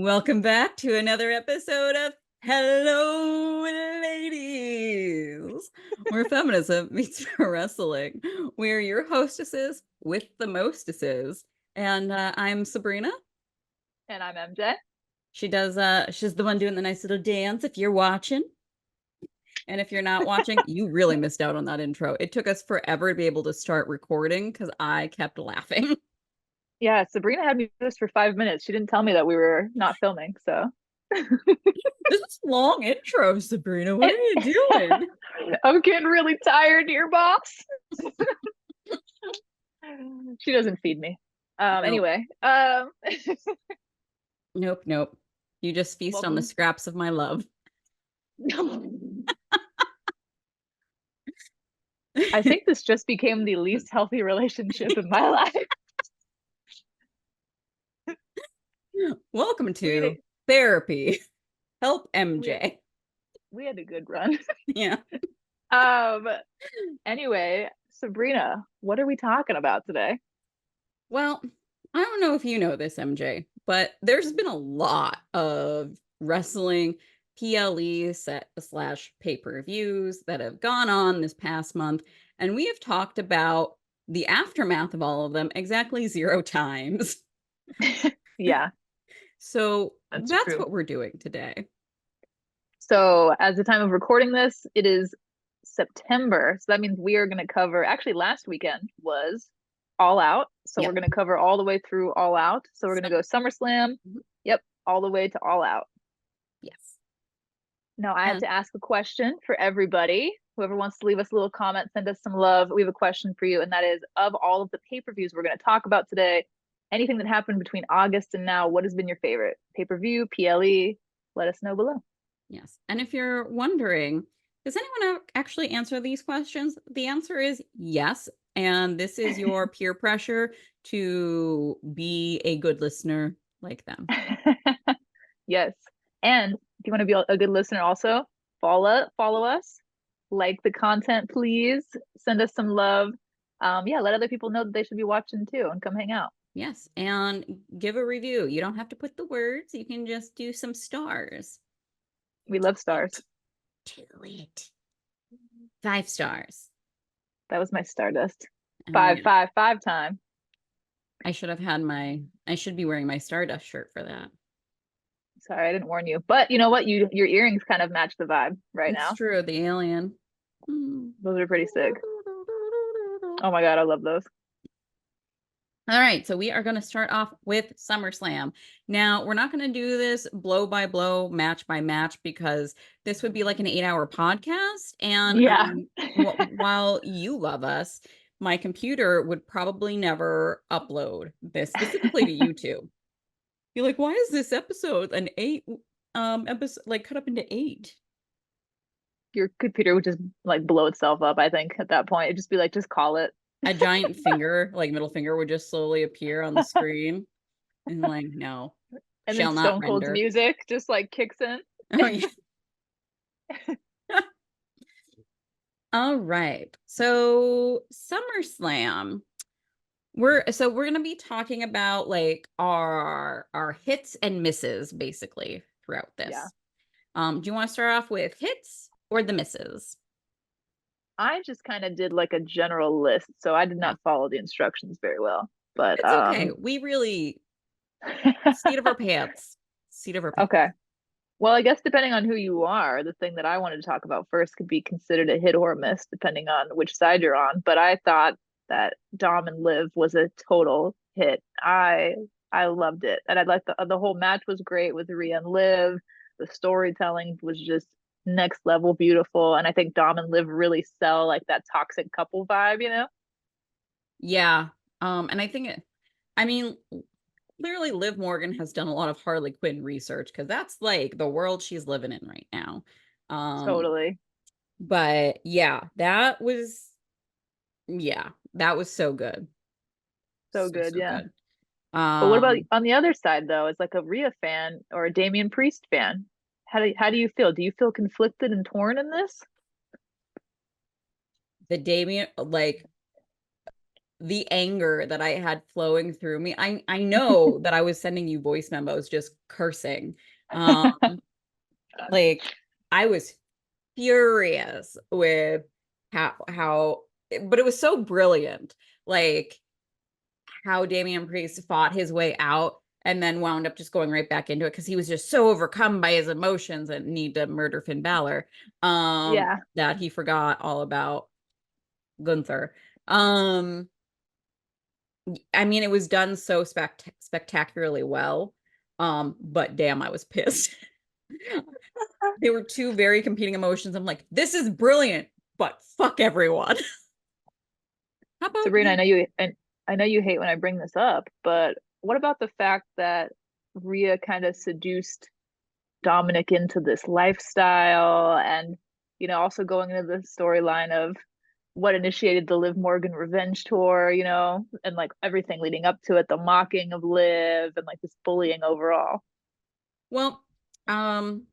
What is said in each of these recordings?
Welcome back to another episode of Hello Ladies, where feminism meets wrestling. We're your hostesses with the mostesses. And I'm Sabrina. And I'm MJ. She's the one doing the nice little dance if you're watching. And if you're not watching, you really missed out on that intro. It took us forever to be able to start recording because I kept laughing. Yeah, Sabrina had me do this for 5 minutes. She didn't tell me that we were not filming, so This is a long intro, Sabrina. What are you doing? I'm getting really tired, dear boss. She doesn't feed me. Nope. Anyway, Nope. You just feast on the welcome. scraps of my love. I think this just became the least healthy relationship in my life. Welcome We had to a, therapy. Help we had, MJ. we had a good run. Yeah. Um, anyway, Sabrina, what are we talking about today? Well, I don't know if you know this, MJ, but there's been a lot of wrestling PLEs slash pay-per-views that have gone on this past month, and we have talked about the aftermath of all of them exactly 0 times. Yeah, So that's that's true. what we're doing today. So, as the time of recording this, it is September. So that means we are going to cover, actually, last weekend was All Out. So, we're Yep. going to cover all the way through All Out. So, we're going to go SummerSlam. Mhm. Yep, all the way to All Out. Yes. Now, I have And to ask a question for everybody. Whoever wants to leave us a little comment, send us some love. We have a question for you, and that is of all of the pay per views we're going to talk about today, anything that happened between August and now, what has been your favorite pay per view, PLE? Let us know below. yes. And if you're wondering, does anyone actually answer these questions? The answer is yes. And this is your peer pressure to be a good listener like them. Yes. And if you want to be a good listener also, follow us, like the content, please. Send us some love. Yeah, let other people know that they should be watching too and come hang out. Yes. And give a review. You don't have to put the words, you can just do some stars. We love stars. Do it. 5 stars. That was my Stardust. Oh, Five, yeah. five, five time. I should be wearing my Stardust shirt for that. Sorry, I didn't warn you. But you know what? Your earrings kind of match the vibe right It's now. true, the alien. Hmm. Those are pretty sick. Oh my God, I love those. All right, so we are going to start off with SummerSlam. Now, we're not going to do this blow by blow, match by match, because this would be like an 8-hour podcast. And Yeah. while you love us, my computer would probably never upload this specifically to YouTube. You're like, why is this episode an 8 episode like cut up into 8? Your computer would just like blow itself up, I think, at that point. It'd just be like, just call it. A giant finger, like middle finger, would just slowly appear on the screen. And like, no, And then shall not Stone Cold's render. music just like kicks in. Oh, yeah. All right. So SummerSlam. We're gonna be talking about like our hits and misses basically throughout Yeah. this. Do you want to start off with hits or the misses? I just kind of did like a general list, so I did Yeah, not follow the instructions very well. But it's okay. We really seat of our pants. Seat of our pants. okay. Well, I guess depending on who you are, the thing that I wanted to talk about first could be considered a hit or a miss, depending on which side you're on. But I thought that Dom and Liv was a total hit. I loved it, and I like the whole match was great with Rhea and Liv. The storytelling was just next level beautiful, and I think Dom and Liv really sell like that toxic couple vibe, you know? Yeah. And I think I mean, clearly Liv Morgan has done a lot of Harley Quinn research because that's like the world she's living in right now. Um, Totally. but yeah, that was so good. So So good, so yeah. good. But what about Um, on the other side though, as like a Rhea fan or a Damian Priest fan? How do you feel? Do you feel conflicted and torn in this? the Damien, like the anger that I had flowing through me. I know that I was sending you voice memos just cursing. Um, like I was furious with how but it was so brilliant. Like how Damian Priest fought his way out and then wound up just going right back into it because he was just so overcome by his emotions and need to murder Finn Balor Yeah. that he forgot all about Gunther. Um I mean, it was done so spectacularly well. But damn, I was pissed. They were two very competing emotions. I'm like, this is brilliant, but fuck everyone. How about Sabrina, you? I know you hate when I bring this up, but what about the fact that Rhea kind of seduced Dominic into this lifestyle and also going into the storyline of what initiated the Liv Morgan revenge tour, and like everything leading up to it, the mocking of Liv and like this bullying overall. Well, um,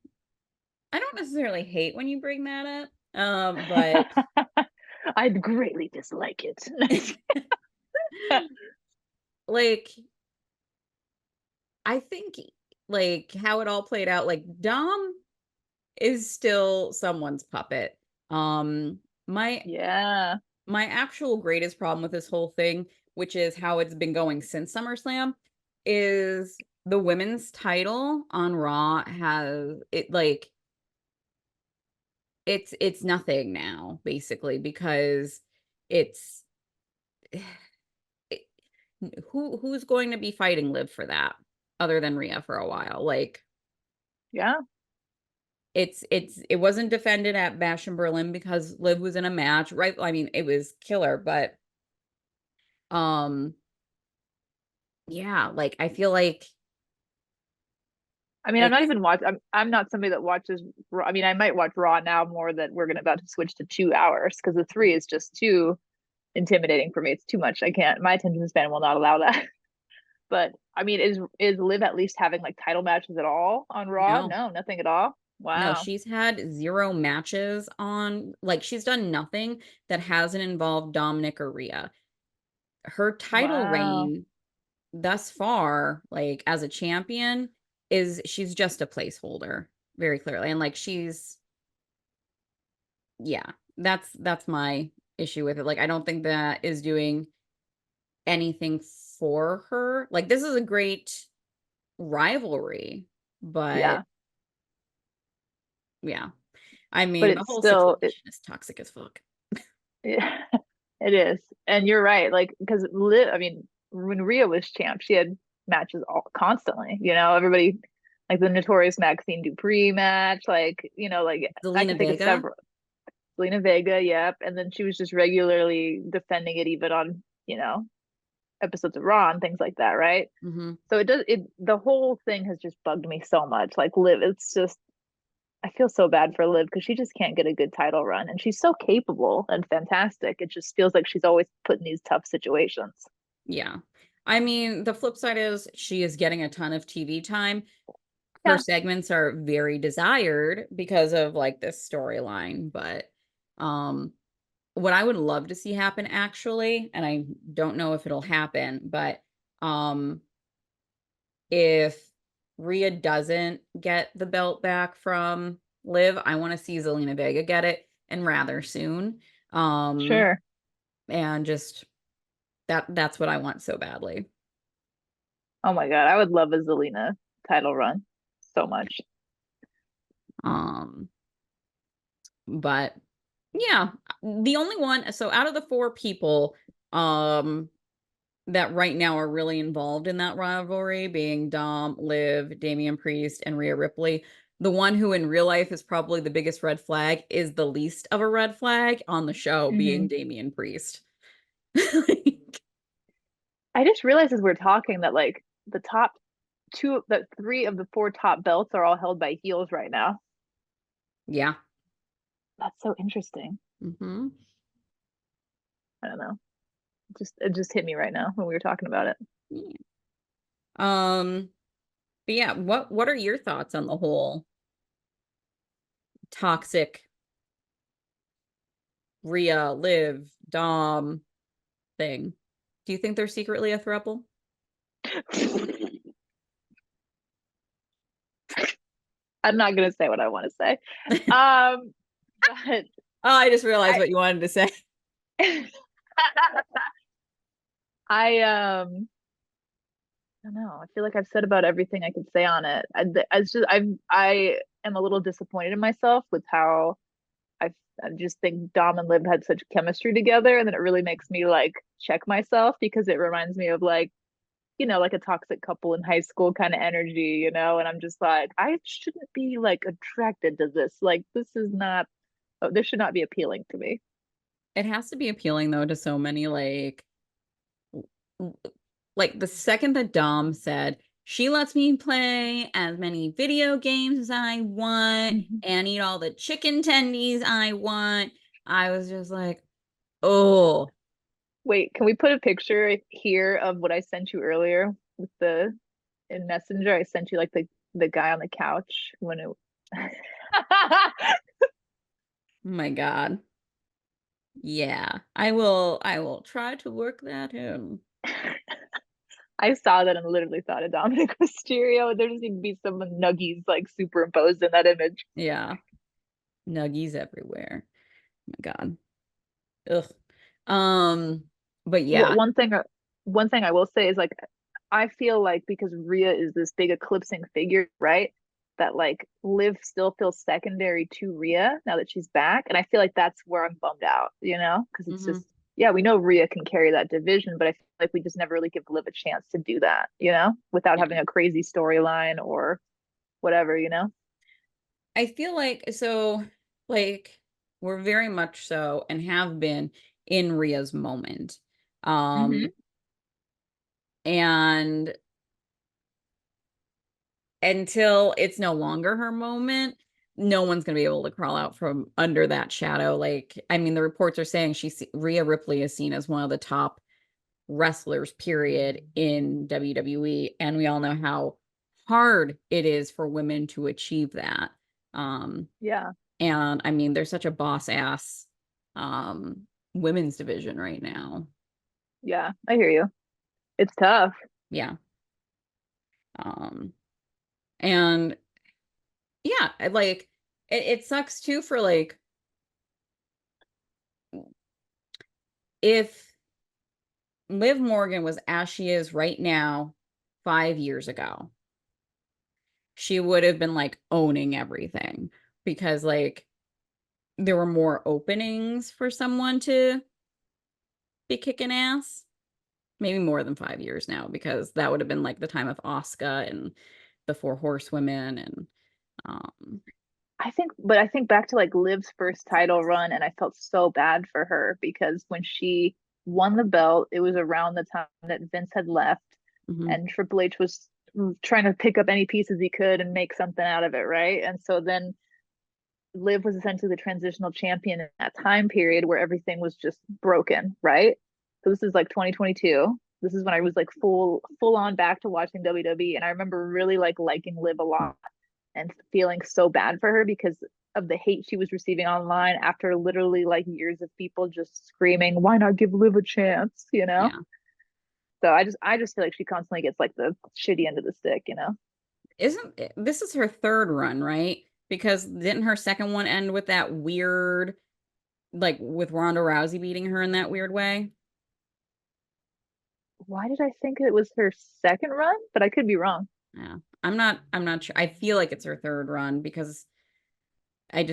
I don't necessarily hate when you bring that up. But I'd greatly dislike it. like I think like how it all played out, like Dom is still someone's puppet. Um, my Yeah. my actual greatest problem with this whole thing, which is how it's been going since SummerSlam, is the women's title on Raw has it like it's nothing now, basically, because it's it, who's going to be fighting Liv for that other than Rhea for a while? Like Yeah. it wasn't defended at Bash in Berlin because Liv was in a match, right? I mean, it was killer, but um yeah, like I feel like I mean, I'm not it's even watch. I'm not somebody that watches. Raw. I mean, I might watch Raw now more that we're gonna about to switch to 2 hours because the three is just too intimidating for me. It's too much. I can't. My attention span will not allow that. But I mean, is Liv at least having like title matches at all on Raw? no. No, nothing at all. No, Wow. she's had zero matches on, like, she's done nothing that hasn't involved Dominic or Rhea. Her title Wow. reign thus far, like, as a champion, is she's just a placeholder, very clearly. And, like, yeah, that's my issue with it. Like, I don't think that is doing anything for her. Like, this is a great rivalry, but Yeah. yeah. I But mean, the it's whole still situation is toxic as fuck. yeah, it is. And you're right. Like because Liv, I mean, when Rhea was champ, she had matches all constantly. Everybody like the Notorious Maxine Dupree match. Like like I Zelina can think of Vega. several. Lena Vega, yep. And then she was just regularly defending it even on, episodes of Raw and things like that, right? Hmm. So the whole thing has just bugged me so much. Like Liv, it's just I feel so bad for Liv because she just can't get a good title run. And she's so capable and fantastic. It just feels like she's always put in these tough situations. Yeah. I mean, the flip side is she is getting a ton of TV time. Her Yeah, segments are very desired because of like this storyline, but um what I would love to see happen actually, and I don't know if it'll happen, but um if Rhea doesn't get the belt back from Liv, I want to see Zelina Vega get it and rather soon. Um sure. and just that's what I want so badly. Oh my God. I would love a Zelina title run so much. Um But yeah, the only one, so out of the four people that right now are really involved in that rivalry, being Dom, Liv, Damian Priest, and Rhea Ripley, the one who in real life is probably the biggest red flag is the least of a red flag on the show, being Hmm. Damian Priest. I just realized as we're talking that like the top that three of the four top belts are all held by heels right now. Yeah. That's so interesting. Hmm. I don't know. It just hit me right now when we were talking about it. Yeah. Um, but yeah, what are your thoughts on the whole toxic Rhea, Liv, Dom thing? Do you think they're secretly a throuple? I'm not gonna say what I want to say. Oh, But I just realized I what you wanted to say. I I don't know. I feel like I've said about everything I could say on it. I am a little disappointed in myself with how I I just think Dom and Liv had such chemistry together, and then it really makes me like check myself because it reminds me of like, like a toxic couple in high school kind of energy, and I'm just like, I shouldn't be like attracted to this. Like this is not, oh, this should not be appealing to me. It has to be appealing though to so many like the second that Dom said, she lets me play as many video games as I want Mhm. and eat all the chicken tendies I want, I was just like, oh, Wait, can we put a picture here of what I sent you earlier with the in Messenger? I sent you like the guy on the couch when it my God. Yeah, I will try to work that in. I saw that and literally thought of Dominic Mysterio. There just need to be some nuggies like superimposed in that image. Yeah, nuggies everywhere. Oh my God. Ugh. Um, but What yeah. one thing I will say is like I feel like because Rhea is this big eclipsing figure, right? That like Liv still feels secondary to Rhea now that she's back. And I feel like that's where I'm bummed out, Because it's Hmm. just, yeah, we know Rhea can carry that division, but I feel like we just never really give Liv a chance to do that, without Yeah. having a crazy storyline or whatever. I feel like so like we're very much so and have been in Rhea's moment. Hmm. Um and until it's no longer her moment, no one's going to be able to crawl out from under that shadow. Like, I mean, the reports are saying Rhea Ripley is seen as one of the top wrestlers, period, in WWE. And we all know how hard it is for women to achieve that. Um, Yeah. and I mean, there's such a boss ass um women's division right now. Yeah. I hear you. It's tough. Yeah. Um, and yeah, it sucks too for like if Liv Morgan was as she is right now 5 years ago, she would have been like owning everything because like there were more openings for someone to be kicking ass. Maybe more than 5 years now because that would have been like the time of Asuka and the Four Horsewomen and um But I think back to like Liv's first title run, and I felt so bad for her because when she won the belt, it was around the time that Vince had left, mhm, and Triple H was trying to pick up any pieces he could and make something out of it, right? And so then Liv was essentially the transitional champion in that time period where everything was just broken, right? So this is like 2022. This is when I was like full on back to watching WWE, and I remember really like liking Liv a lot and feeling so bad for her because of the hate she was receiving online after literally like years of people just screaming, "Why not give Liv a chance?" yeah. So I just feel like she constantly gets like the shitty end of the stick. This is her third run, right? Because didn't her second one end with that weird like with Ronda Rousey beating her in that weird way? Why did I think it was her second run? But I could be wrong. Yeah. I'm not sure. I feel like it's her third run because I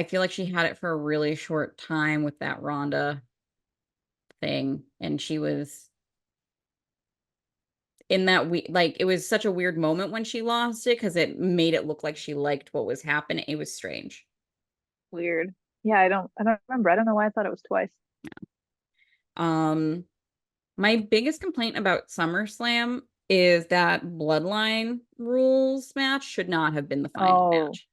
feel like she had it for a really short time with that Ronda thing and she was in that we like it was such a weird moment when she lost it because it made it look like she liked what was happening. It was strange. Weird. Yeah, I don't remember. I don't know why I thought it was twice. Um, my biggest complaint about SummerSlam is that Bloodline rules match should not have been the final Oh, match.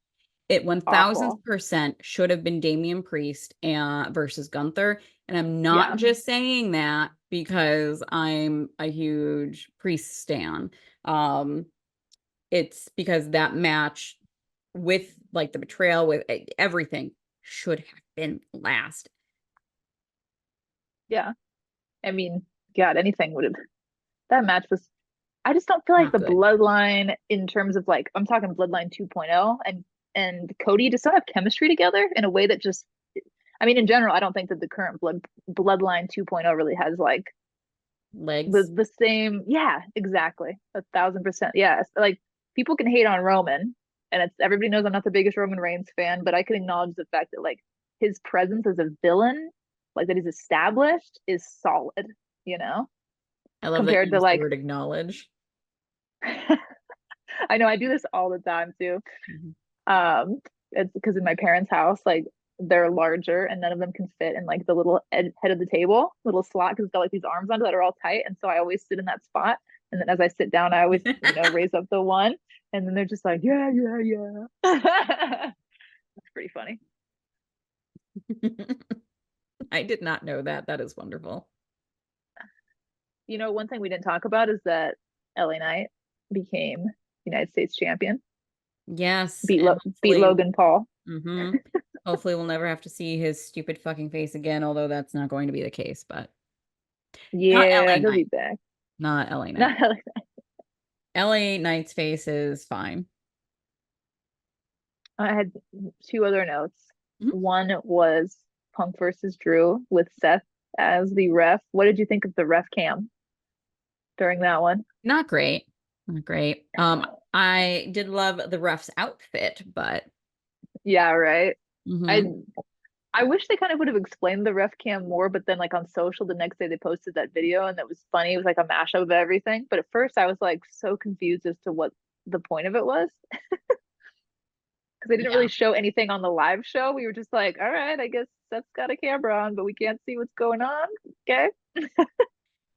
It awful. 1000% should have been Damian Priest versus Gunther. And I'm not Yeah. just saying that because I'm a huge Priest stan. Um, it's because that match with like the betrayal, with everything, should have been last. Yeah. I mean, God, anything would have. That match was. I just don't feel like Not the good. bloodline in terms of like I'm talking bloodline 2.0 and Cody just don't have chemistry together in a way that just. I mean, in general, I don't think that the current bloodline 2.0 really has like the Legs. the same. Yeah, exactly, 1,000%. Yes, like people can hate on Roman, and it's everybody knows I'm not the biggest Roman Reigns fan, but I can acknowledge the fact that like his presence as a villain, like that he's established, is solid. You know, I love that compared you to used the like, word acknowledge. I know I do this all the time too. Mhm. It's because in my parents' house, like they're larger and none of them can fit in like the little head of the table, little slot because it's got like these arms on it that are all tight. And so I always sit in that spot. And then as I sit down, I always, raise up the one. And then they're just like, yeah, yeah, yeah. It's pretty funny. I did not know that. That is wonderful. One thing we didn't talk about is that LA Knight became United States champion, Yes, and Beat hopefully, Logan Paul. hmm hopefully we'll never have to see his stupid fucking face again, although that's not going to be the case, but not Yeah, LA he'll Knight. be back. Not LA Knight. Not LA Knight. LA Knight's face is fine. I had two other notes. Mhm. One was Punk versus Drew with Seth as the ref. What did you think of the ref cam during that one? Not great. Not great. I did love the ref's outfit, but Yeah, right. I mhm. I wish they kind of would have explained the ref cam more, but then like on social the next day they posted that video and that was funny. It was like a mashup of everything. But at first I was like so confused as to what the point of it was because they didn't Yeah. really show anything on the live show. We were just like, all right, I guess Seth's got a camera on, but we can't see what's going on. Okay.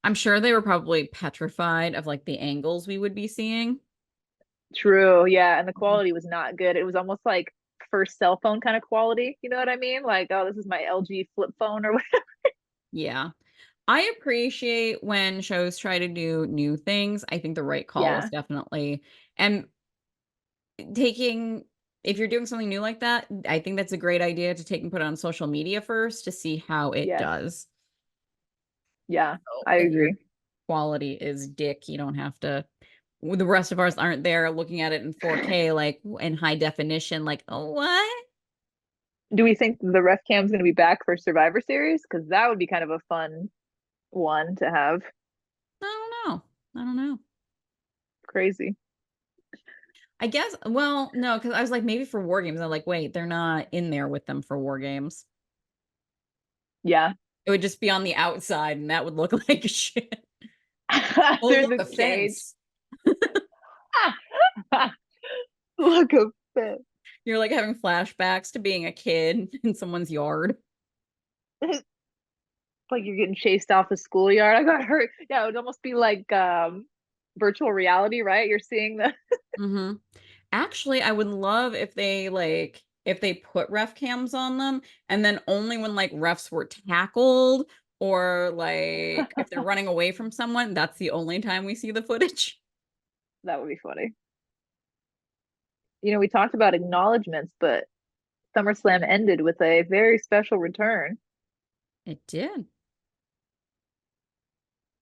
I'm sure they were probably petrified of like the angles we would be seeing. True, yeah, and the Mhm. quality was not good. It was almost like first cell phone kind of quality. You know what I mean? Like, oh, this is my LG flip phone or whatever. Yeah. I appreciate when shows try to do new things. I think the right call was Yeah, definitely and taking if you're doing something new like that, I think that's a great idea to take and put it on social media first to see how it yes, does. yeah, So I if your agree. quality is dick, you don't have to the rest of us aren't there looking at it in 4K like in high definition like, "Oh, what?" Do we think the ref cam's going to be back for Survivor Series? Because that would be kind of a fun one to have. I don't know. I don't know. Crazy. I guess well, no, because I was like maybe for war games. I'm like, wait, they're not in there with them for war games. Yeah. It would just be on the outside and that would look like shit. Oh, There's look, a a cage. fence. Look a bit. You're like having flashbacks to being a kid in someone's yard. Like you're getting chased off the schoolyard. I got hurt. Yeah, it would almost be like virtual reality, right? You're seeing the Hmm. Actually, I would love if they put ref cams on them and then only when like refs were tackled or like if they're running away from someone, that's the only time we see the footage. that would be funny. We talked about acknowledgments, but SummerSlam ended with a very special return. It did.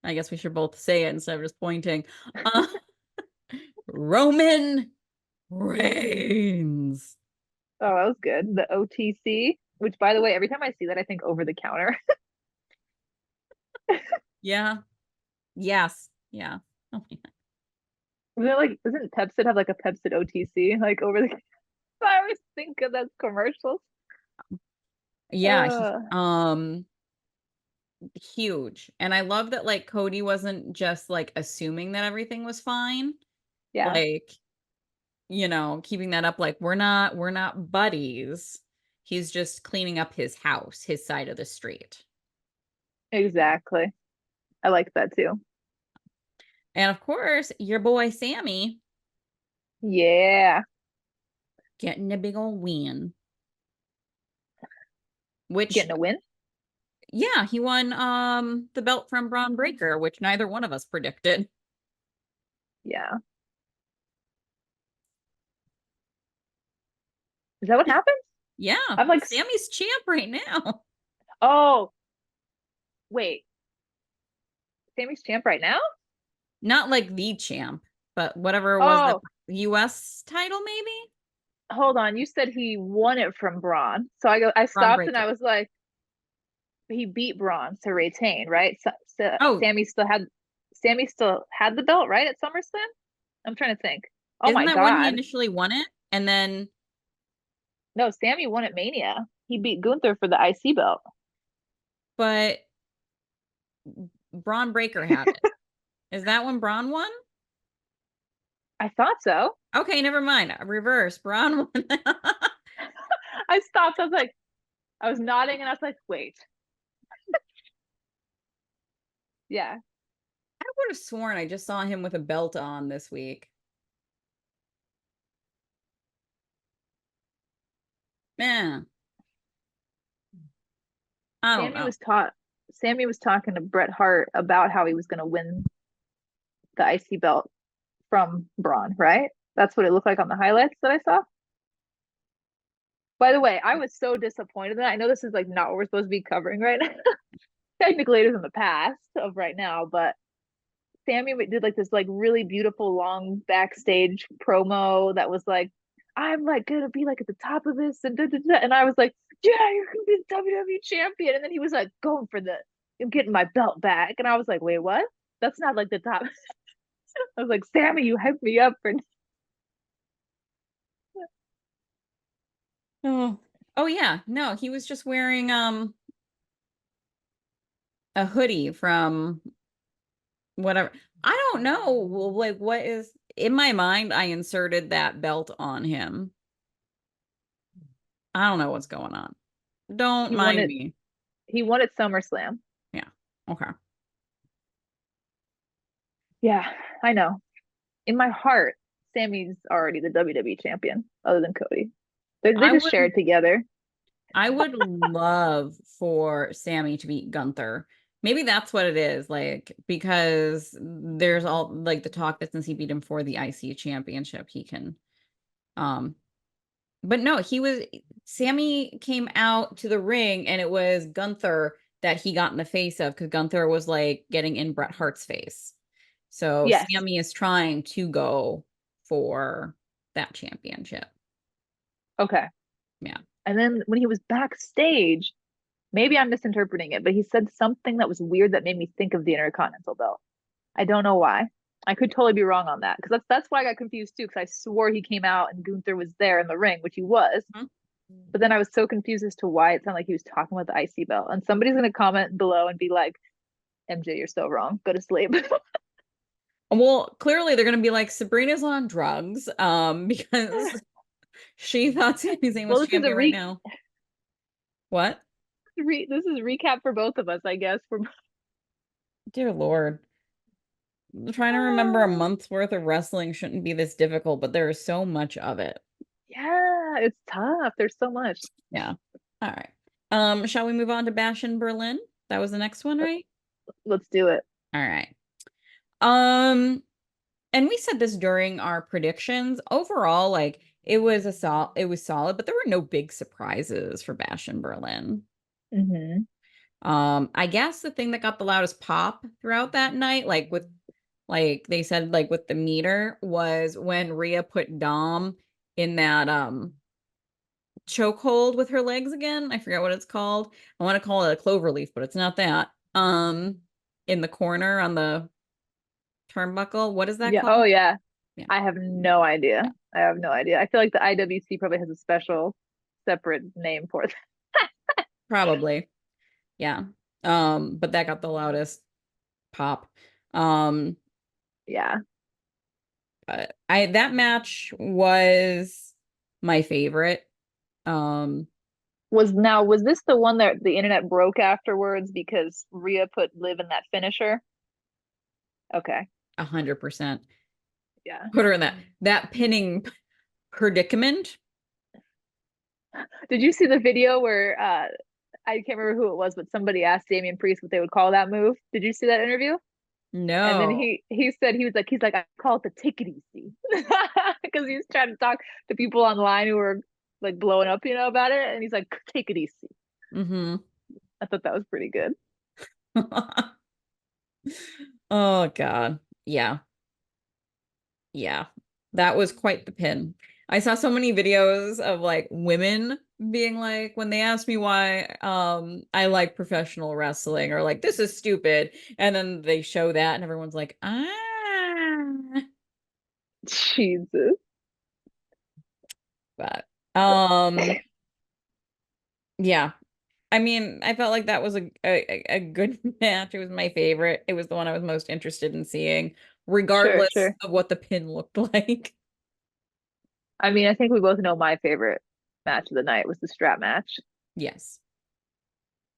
I guess we should both say it instead of just pointing. Uh, Roman Reigns. Oh, that was good. The OTC, which by the way, every time I see that, I think over the counter. Yeah. Yes. Yeah. Oh my God. Isn't it like, doesn't Pepsi have like a Pepsi OTC like over the? I always think of those commercials. Yeah. Huge. And I love that like Cody wasn't just like assuming that everything was fine. Yeah, Like, keeping that up like we're not buddies. He's just cleaning up his house, his side of the street. exactly. I like that too. And of course, your boy Sammy Yeah, getting a big old win, which getting a win. yeah, he won the belt from Braun Breaker, which neither one of us predicted. Yeah, is that what happened? Yeah, I'm like, Sammy's champ right now. oh, wait. Sammy's champ right now? Not like the champ, but whatever it was that Oh, US title maybe? hold on. You said he won it from Braun. So I Braun stopped and I Breaker. was like, he beat Braun to retain, right? So Oh, Sammy still had the belt, right, at SummerSlam? I'm trying to think. Oh isn't my that when he God. initially won it? And then, No, Sammy won at Mania. He beat Gunther for the IC belt. but Braun Breaker had it. Is that when Braun won? I thought so. Okay, never mind. Reverse. Braun won. I stopped. I was like, I was nodding and I was like, wait. Yeah. I would have sworn I just saw him with a belt on this week. Man, I don't Sammy know. was taught Sammy was talking to Bret Hart about how he was going to win the IC belt from Braun, right? That's what it looked like on the highlights that I saw. By the way, I was so disappointed that I know this is like not what we're supposed to be covering right now. Technically, it is in the past of right now, but Sammy did like this like really beautiful long backstage promo that was like, I'm like gonna be like at the top of this and da, da, da. And I was like, yeah, you're gonna be the WWE champion. And then he was like going for the I'm getting my belt back. And I was like, wait, what? That's not like the top. I was like, Sammy, you hyped me up for Oh. Oh yeah. No, he was just wearing a hoodie from whatever. I don't know. Well, like what is in my mind, I inserted that belt on him. I don't know what's going on. Don't he won mind it. me. He won at SummerSlam. Yeah. Okay. Yeah, I know. In my heart, Sammy's already the WWE champion, other than Cody. They I just would shared together. I would love for Sammy to beat Gunther. Maybe that's what it is, like, because there's all like the talk that since he beat him for the IC championship, he can um but no, he was Sammy came out to the ring and it was Gunther that he got in the face of because Gunther was like getting in Bret Hart's face. So Yes. Sammy is trying to go for that championship. Okay. Yeah. And then when he was backstage, maybe I'm misinterpreting it, but he said something that was weird that made me think of the Intercontinental belt. I don't know why. I could totally be wrong on that because that's why I got confused too. Because I swore he came out and Gunther was there in the ring, which he was. Mhm. But then I was so confused as to why it sounded like he was talking about the IC belt. And somebody's gonna comment below and be like, "MJ, you're so wrong. Go to sleep." Well, clearly they're gonna be like Sabrina's on drugs, because she thought Sami Zayn Well, was this is a champion right now. What? this is a recap for both of us, I guess. For Dear Lord. Trying to remember a month's worth of wrestling shouldn't be this difficult, but there is so much of it. yeah, it's tough. There's so much. Yeah. All right. Shall we move on to Bash in Berlin? That was the next one, right? Let's do it. All right. Um, and we said this during our predictions. Overall, like it was solid, but there were no big surprises for Bash in Berlin. Hmm. I guess the thing that got the loudest pop throughout that night, like they said, like with the meter, was when Rhea put Dom in that chokehold with her legs again. I forget what it's called. I want to call it a clover leaf, but it's not that. In the corner on the turnbuckle. What is that Yeah. called? Oh, yeah. Yeah, I have no idea. I have no idea. I feel like the IWC probably has a special, separate name for it. probably. Yeah. But that got the loudest pop. Um, Yeah. but I that match was my favorite. Um, Was this the one that the internet broke afterwards because Rhea put Liv in that finisher? Okay. 100%. Yeah. Put her in that pinning predicament. Did you see the video where I can't remember who it was, but somebody asked Damian Priest what they would call that move? Did you see that interview? And then No. he said he's like I call it the take it easy because he's trying to talk to people online who were like blowing up, about it, and he's like take it easy. Hmm. I thought that was pretty good. Oh God. Yeah. Yeah. That was quite the pin. I saw so many videos of like women being like, when they asked me why I like professional wrestling, or like this is stupid, and then they show that and everyone's like, ah. Jesus. But um yeah. I mean, I felt like that was a good match. It was my favorite. It was the one I was most interested in seeing, Sure, regardless sure. of what the pin looked like. I mean, I think we both know my favorite match of the night was the strap match. Yes.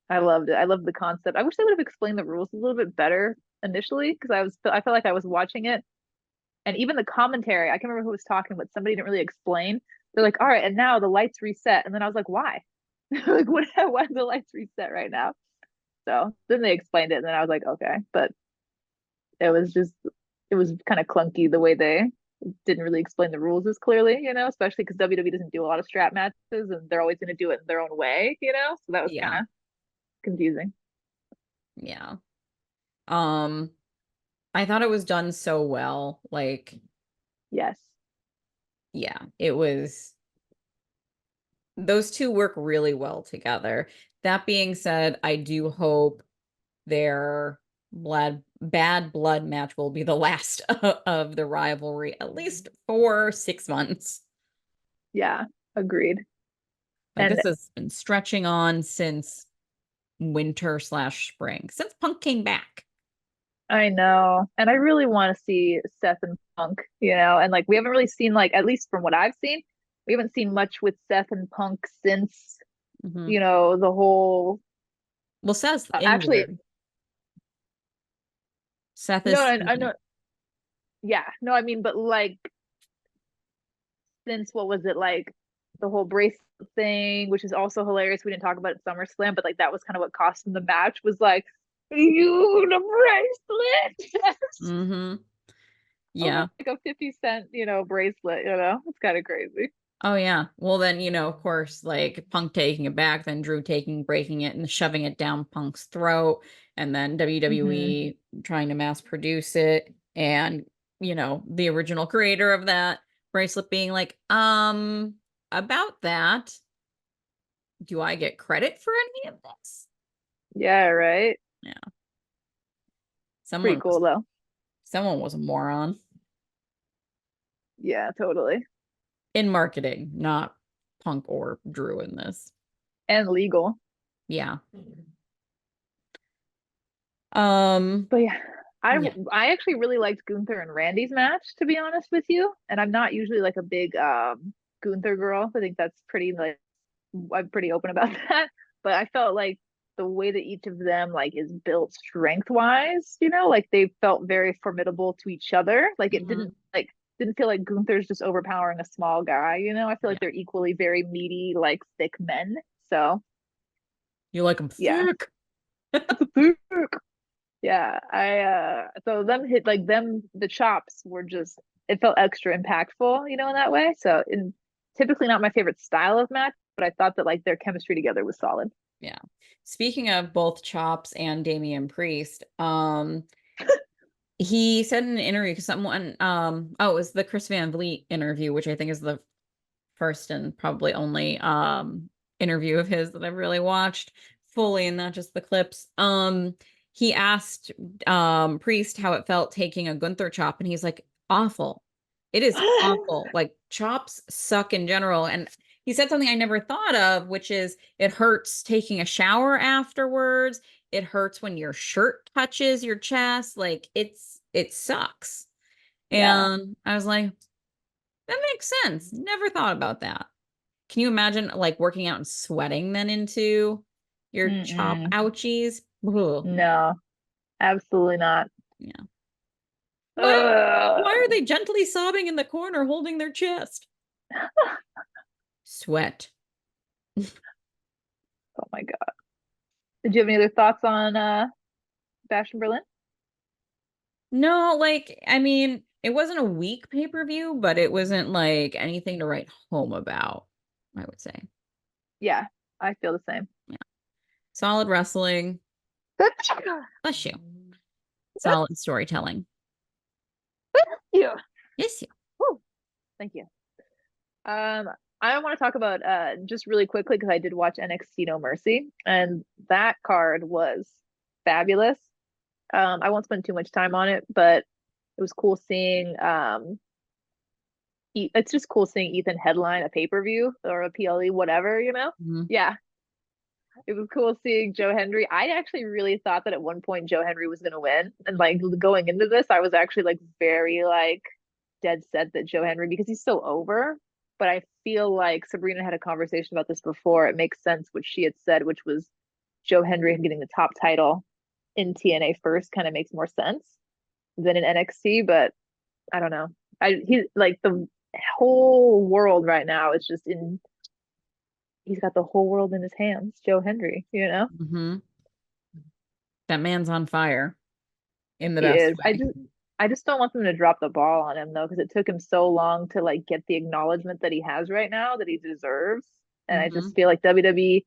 I loved it. I loved the concept. I wish they would have explained the rules a little bit better initially because I felt like I was watching it and even the commentary, I can't remember who was talking, but somebody didn't really explain. They're like, "All right, and now the lights reset." And then I was like, "Why?" Like, why the lights reset right now? So then they explained it, and then I was like, "Okay." But it was just it was kind of clunky the way they didn't really explain the rules as clearly, especially because WWE doesn't do a lot of strap matches and they're always going to do it in their own way. So that was kind Yeah. of confusing. Yeah. Um, I thought it was done so well. Like, Yes. yeah, it was those two work really well together. That being said, I do hope their bad blood match will be the last of the rivalry, at least for 6 months. Yeah. Agreed. Like And this has been stretching on since winter slash spring, since Punk came back. I know. And I really want to see Seth and Punk, and like we haven't really seen like at least from what I've seen, we haven't seen much with Seth and Punk since, Mhm. the whole Well, Seth's actually injured. Seth no, is I sleeping. know. Yeah. No, I mean, but like since what was it like the whole bracelet thing, which is also hilarious. We didn't talk about it at SummerSlam, but like that was kind of what cost him the match was like, you the bracelet. Mm-hmm. Over Yeah. like a 50 cent, bracelet. It's kind of crazy. Oh yeah. Well then, of course, like Punk taking it back, then Drew breaking it and shoving it down Punk's throat, and then Hmm. WWE trying to mass produce it, and the original creator of that bracelet being like, about that, do I get credit for any of this? Yeah, right. Yeah. Pretty Someone cool was though. someone was a moron Yeah, totally. in marketing, not Punk or Drew in this. And legal. Yeah. Um, But yeah, I yeah. I actually really liked Gunther and Randy's match, to be honest with you. And I'm not usually like a big Gunther girl. I think that's pretty like I'm pretty open about that. But I felt like the way that each of them like is built strength wise, like they felt very formidable to each other. Like it Mhm. didn't feel like Gunther's just overpowering a small guy. I feel like Yeah. they're equally very meaty, like thick men. So You like them yeah. thick. Yeah, I so them hit like them the chops were just it felt extra impactful, in that way. So in typically not my favorite style of match, but I thought that like their chemistry together was solid. Yeah. Speaking of both Chops and Damian Priest, he said in an interview because someone, oh, it was the Chris Van Vliet interview, which I think is the first and probably only interview of his that I've really watched fully and not just the clips. He asked Priest how it felt taking a Gunther chop, and he's like, awful. It is awful. Like chops suck in general. And he said something I never thought of, which is it hurts taking a shower afterwards. It hurts when your shirt touches your chest. Like it sucks. Yeah. And I was like, that makes sense. Never thought about that. Can you imagine like working out and sweating then into your chop Mm-mm. ouchies? Ugh. No, absolutely not. Yeah. Why are Ugh. they gently sobbing in the corner holding their chest? Sweat. Oh my God. Did you have any other thoughts on Bash in Berlin? No, like I mean, it wasn't a weak pay-per-view, but it wasn't like anything to write home about, I would say. Yeah, I feel the same. Yeah. Solid wrestling. Bless you. Solid storytelling. Yeah. Yes. Yeah. Whew. Thank you. Um, I want to talk about just really quickly because I did watch NXT No Mercy, and that card was fabulous. I won't spend too much time on it, but it was cool seeing it's just cool seeing Ethan headline a pay-per-view or a PLE, whatever, you know? Mhm. Yeah, it was cool seeing Joe Hendry. I actually really thought that at one point Joe Hendry was gonna win. And like going into this, I was actually like very like dead set that Joe Hendry because he's so over. But I feel like Sabrina had a conversation about this before. It makes sense what she had said, which was Joe Hendry getting the top title in TNA first kind of makes more sense than in NXT, but I don't know. He's like the whole world right now is just in he's got the whole world in his hands, Joe Hendry, you know? Mhm. That man's on fire in the He best is. way. I just don't want them to drop the ball on him though, because it took him so long to like get the acknowledgement that he has right now that he deserves. And I just Mhm. feel like WWE,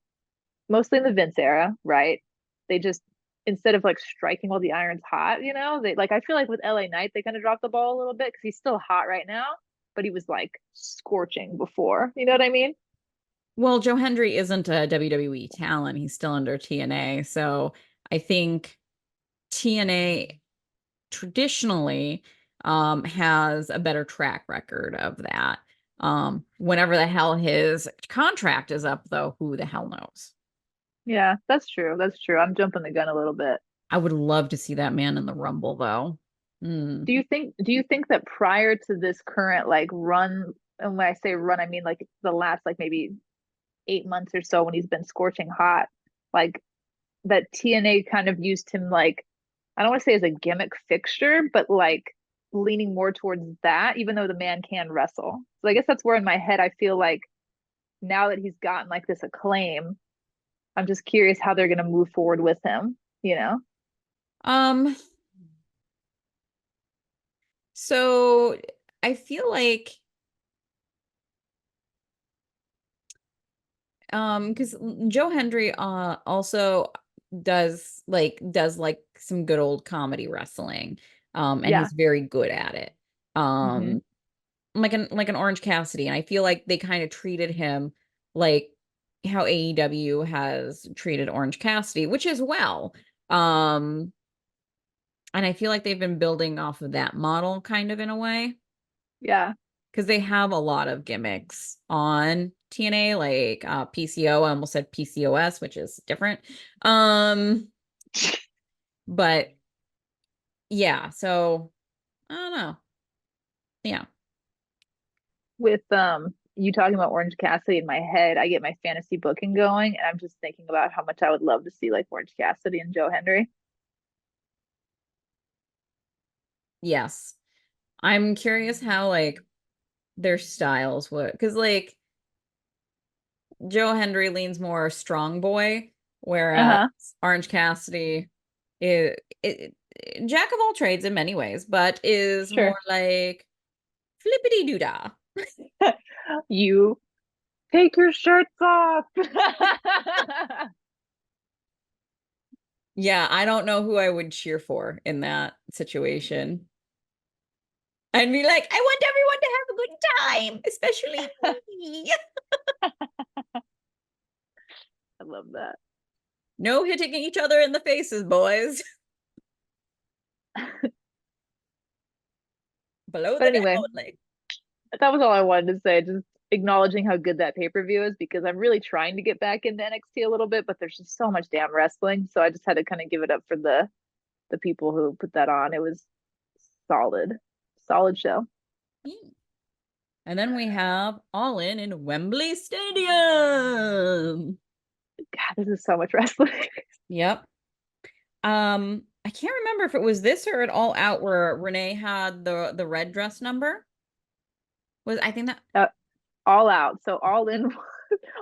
mostly in the Vince era, right? They just instead of like striking while the iron's hot, you know, they like I feel like with LA Knight they kind of dropped the ball a little bit because he's still hot right now, but he was like scorching before. You know what I mean? Well, Joe Hendry isn't a WWE talent. He's still under TNA. So I think TNA traditionally has a better track record of that. Whenever the hell his contract is up, though, who the hell knows? Yeah, that's true. That's true. I'm jumping the gun a little bit. I would love to see that man in the Rumble, though. Mm. Do you think that prior to this current like run, and when I say run, I mean like the last like maybe 8 months or so when he's been scorching hot, like that TNA kind of used him like I don't want to say as a gimmick fixture, but like leaning more towards that, even though the man can wrestle. So I guess that's where in my head I feel like now that he's gotten like this acclaim, I'm just curious how they're gonna move forward with him, you know? Um, so I feel like because Joe Hendry also does like some good old comedy wrestling. And Yeah. he's very good at it. Hmm. Um like an Orange Cassidy. And I feel like they kind of treated him like how AEW has treated Orange Cassidy, which is well. Um and I feel like they've been building off of that model kind of in a way Yeah. because they have a lot of gimmicks on TNA, like PCO. I almost said PCOS, which is different. Um, but yeah, so I don't know. Yeah. With you talking about Orange Cassidy in my head, I get my fantasy booking going, and I'm just thinking about how much I would love to see like Orange Cassidy and Joe Hendry. Yes. I'm curious how like their styles would because like Joe Hendry leans more strong boy, whereas Uh-huh. Orange Cassidy is jack of all trades in many ways, but is Sure. more like flippity doodah. You take your shirts off. Yeah, I don't know who I would cheer for in that situation. I'd be like, I want everyone to have a good time, especially me. I love that. No hitting each other in the faces, boys. Below But the belt anyway, only. that was all I wanted to say. Just acknowledging how good that pay-per-view is because I'm really trying to get back into NXT a little bit, but there's just so much damn wrestling. So I just had to kind of give it up for the people who put that on. It was solid, solid show. And then we have All In Wembley Stadium. God, this is so much wrestling. Yep. I can't remember if it was this or at All Out where Renee had the red dress number. Was I think that uh, all out. So all in,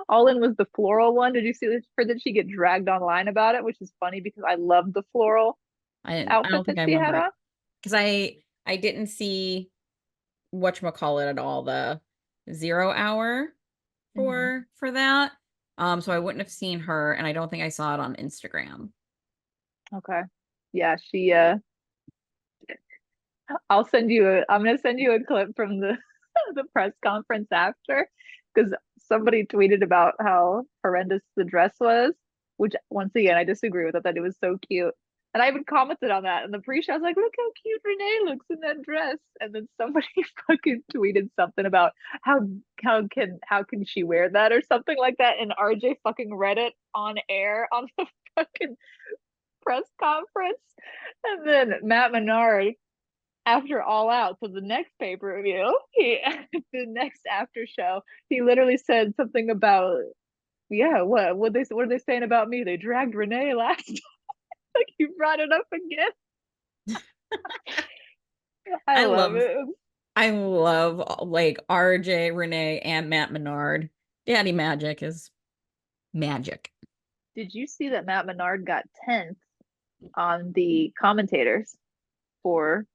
all in was the floral one. Did you see this? For did she get dragged online about it? Which is funny because I love the floral I outfit don't think that I she had remember it on. because I didn't see whatchamacallit at all, the 0 hour Hmm. for that. So I wouldn't have seen her, and I don't think I saw it on Instagram. Okay. Yeah, she I'm gonna send you a clip from the the press conference after, because somebody tweeted about how horrendous the dress was, which once again I disagree with. I thought it was so cute. And I even commented on that in the pre-show. I was like, look how cute Renee looks in that dress. And then somebody fucking tweeted something about how how can she wear that or something like that. And RJ fucking read it on air on the fucking press conference. And then Matt Menard, after All Out, so the next pay-per-view, he the next after show, he literally said something about, yeah, what are they saying about me? They dragged Renee last like you brought it up again. I I love love it. I love like RJ, Renee, and Matt Menard. Daddy Magic is magic. Did you see that Matt Menard got 10th on the commentators for,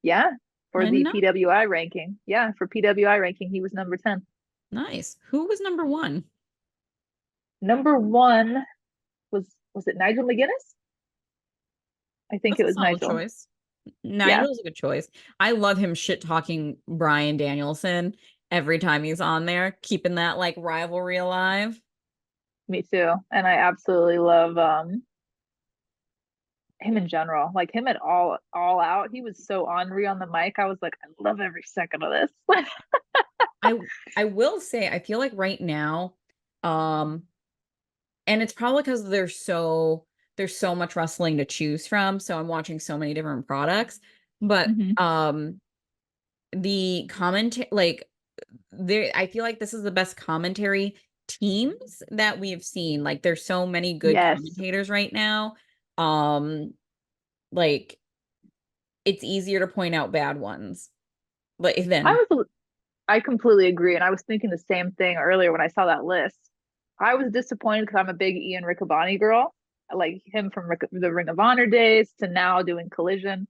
yeah, for I the know. PWI ranking? Yeah, for PWI ranking, he was number 10. Nice. Who was number one? Number one was it Nigel McGuinness? I think That's it a was solid Nigel. choice. Yeah, Nigel's a good choice. I love him shit talking Brian Danielson every time he's on there, keeping that like rivalry alive. me too. And I absolutely love him in general. Like him at all out. He was so ornery on the mic. I was like, I love every second of this. I I will say I feel like right now, um, and it's probably because there's so much wrestling to choose from, so I'm watching so many different products. But Hmm. the comment like there I feel like this is the best commentary teams that we've seen. Like there's so many good Yes. commentators right now. Um like it's easier to point out bad ones. Like then I completely agree. And I was thinking the same thing earlier when I saw that list. I was disappointed because I'm a big Ian Riccaboni girl. I like him from the Ring of Honor days to now doing Collision.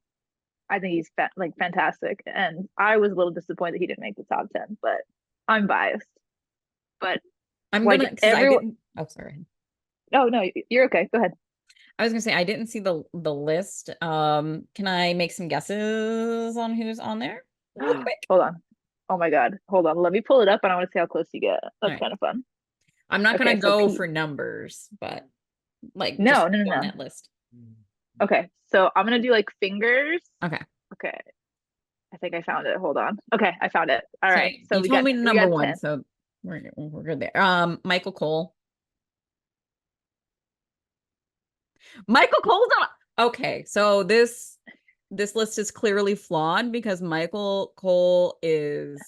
I think he's like fantastic. And I was a little disappointed that he didn't make the top 10, but I'm biased. But I'm gonna like because I everyone, didn't oh sorry. oh no, you're okay. Go ahead. I was gonna say I didn't see the list. Can I make some guesses on who's on there real quick? Hold on. Oh my God. Hold on. Let me pull it up and I want to see how close you get. All That's right. kind of fun. I'm not gonna Okay. So go Pete. for numbers, but like just No, no, no, on no. that list. Okay. So I'm going to do like fingers. Okay. Okay. I think I found it. Hold on. Okay. I found it. All So right. So you we told got, me we number got one, 10. so we're good there. Michael Cole. Michael Cole's on. Okay, so this list is clearly flawed because Michael Cole is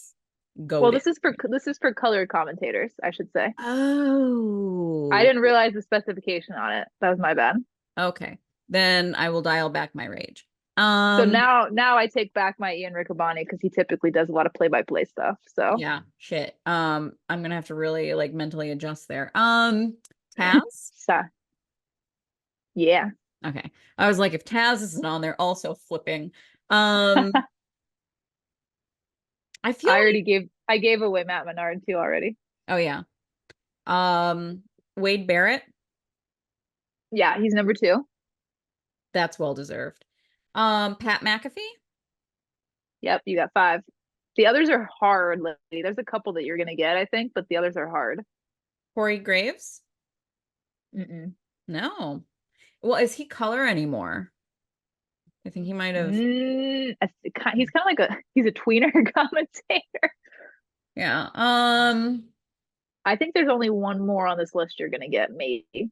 Well, goaded. this is for colored commentators, I should say. I Oh, didn't realize the specification on it. That was my bad. okay. Then I will dial back my rage. So Um, now I take back my Ian Riccaboni because he typically does a lot of play-by-play stuff. So yeah, shit. I'm gonna have to really like mentally adjust there. Taz. so yeah. Okay. I was like, if Taz isn't on there, also flipping. Um, I feel like, I gave away Matt Menard too already. oh yeah. Wade Barrett, Yeah, he's number two. that's well deserved. Pat McAfee, Yep, you got five. The others are hard, Lily. There's a couple that you're gonna get, I think, but the others are hard. Corey Graves. Mm-mm. No. Well, is he color anymore? I think he might have. He's kind of like he's a tweener commentator. Yeah. I think there's only one more on this list you're gonna get, maybe.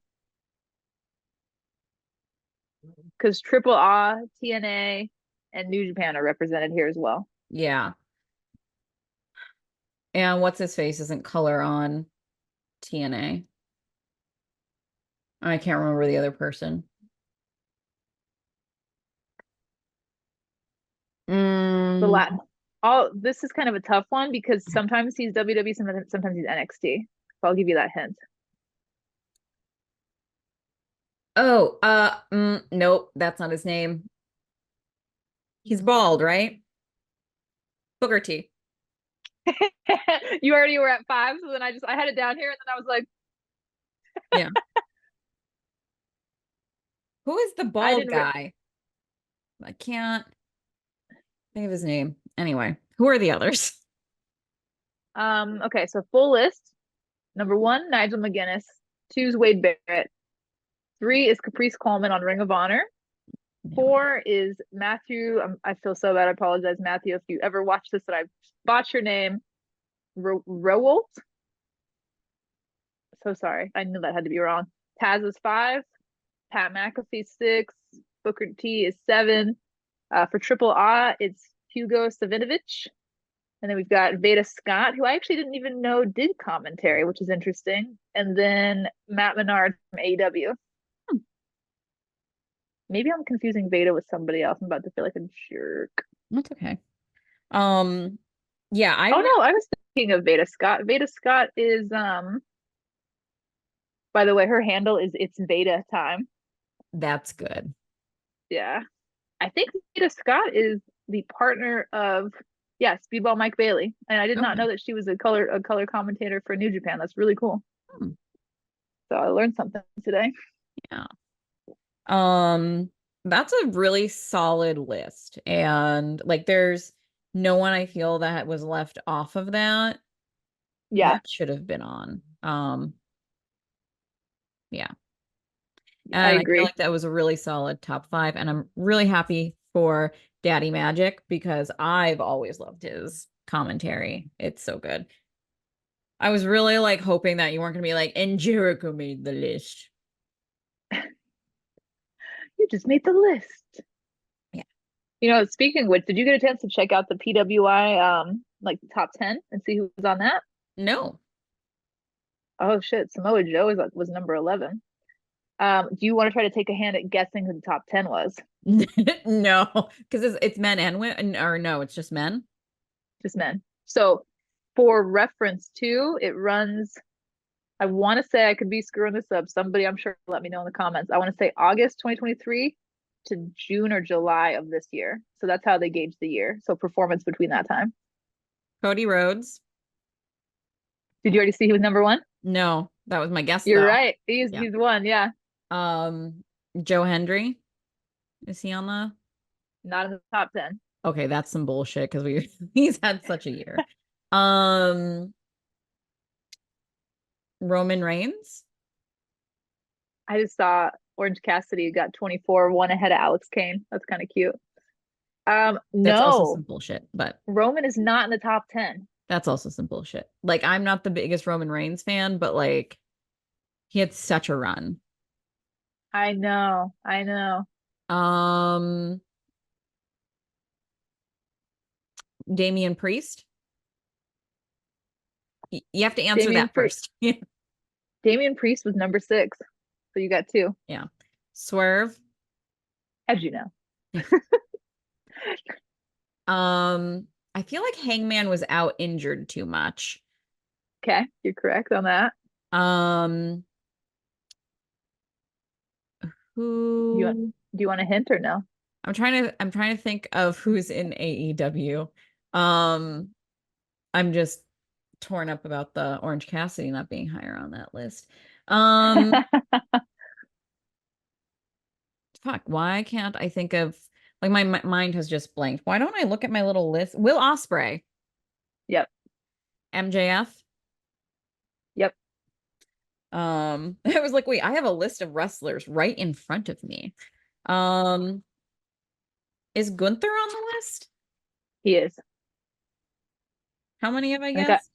Because Triple A, TNA, and New Japan are represented here as well. Yeah. And what's his face isn't color on TNA. I can't remember the other person. The Mm, Latin. All this is kind of a tough one because sometimes he's WWE, sometimes he's NXT. So I'll give you that hint. oh, nope, that's not his name. He's bald, right? Booker T. You already were at five, so then I had it down here, and then I was like, Yeah. Who is the I bald didn't. guy? I can't. Think of his name. Anyway, who are the others? Okay, so full list. Number one, Nigel McGuinness. Two is Wade Barrett. Three is Caprice Coleman on Ring of Honor. Yeah, Four is Matthew. I feel so bad. I apologize, Matthew, if you ever watch this and I botch your name. Rowalt. So sorry. I knew that had to be wrong. Taz is five. Pat McAfee six. Booker T is seven. For Triple A, it's Hugo Savinovich. And then we've got Veda Scott, who I actually didn't even know did commentary, which is interesting. And then Matt Menard from AEW. hmm, Maybe I'm confusing Veda with somebody else. I'm about to feel like a jerk. that's okay. Um, yeah, Oh no, I was thinking of Veda Scott. Veda Scott is by the way, her handle is it's Veda time. that's good. Yeah. I think Veda Scott is the partner of yeah, Speedball Mike Bailey. And I did not Okay. know that she was a color commentator for New Japan. That's really cool. Hmm, So I learned something today. yeah. Um, that's a really solid list. And like there's no one I feel that was left off of that Yeah, that should have been on. Yeah. I And I feel agree. like that was a really solid top five. And I'm really happy for Daddy Magic because I've always loved his commentary. It's so good. I was really like hoping that you weren't gonna be like, and Jericho made the list. You just made the list. Yeah. You know, speaking of which, did you get a chance to check out the PWI like the top 10 and see who was on that? No. Oh shit, Samoa Joe was number 11. Do you want to try to take a hand at guessing who the top 10 was? No, because it's men and women, or no, it's just men. Just men. So for reference too, it runs, I want to say I could be screwing this up. Somebody I'm sure let me know in the comments. I want to say August 2023 to June or July of this year. So that's how they gauge the year. So performance between that time. Cody Rhodes. Did you already see he was number one? No, that was my guess You're though. right. Yeah. He's one, yeah. Um, Joe Hendry. Is he on the? Not in the top 10. Okay, that's some bullshit because we he's had such a year. Um, Roman Reigns. I just saw Orange Cassidy got 24, one ahead of Alex Kane. That's kind of cute. That's also some No, bullshit, but Roman is not in the top 10. that's also some bullshit. Like I'm not the biggest Roman Reigns fan, but like he had such a run. I know, I know. Um, Damian Priest. You have to answer Damian that Pri first. Damian Priest was number six. So you got two. Yeah. Swerve. How'd you know? I feel like Hangman was out injured too much. Okay, you're correct on that. Um, Do you want who do you want a hint or no? I'm trying to think of who's in AEW. Um, I'm just torn up about the Orange Cassidy not being higher on that list. Um, fuck, why can't I think of like my mind has just blanked. Why don't I look at my little list? Will Ospreay, Yep, MJF. yep. I was like, wait, I have a list of wrestlers right in front of me. Um, is Gunther on the list? He is. How many have I I got guessed?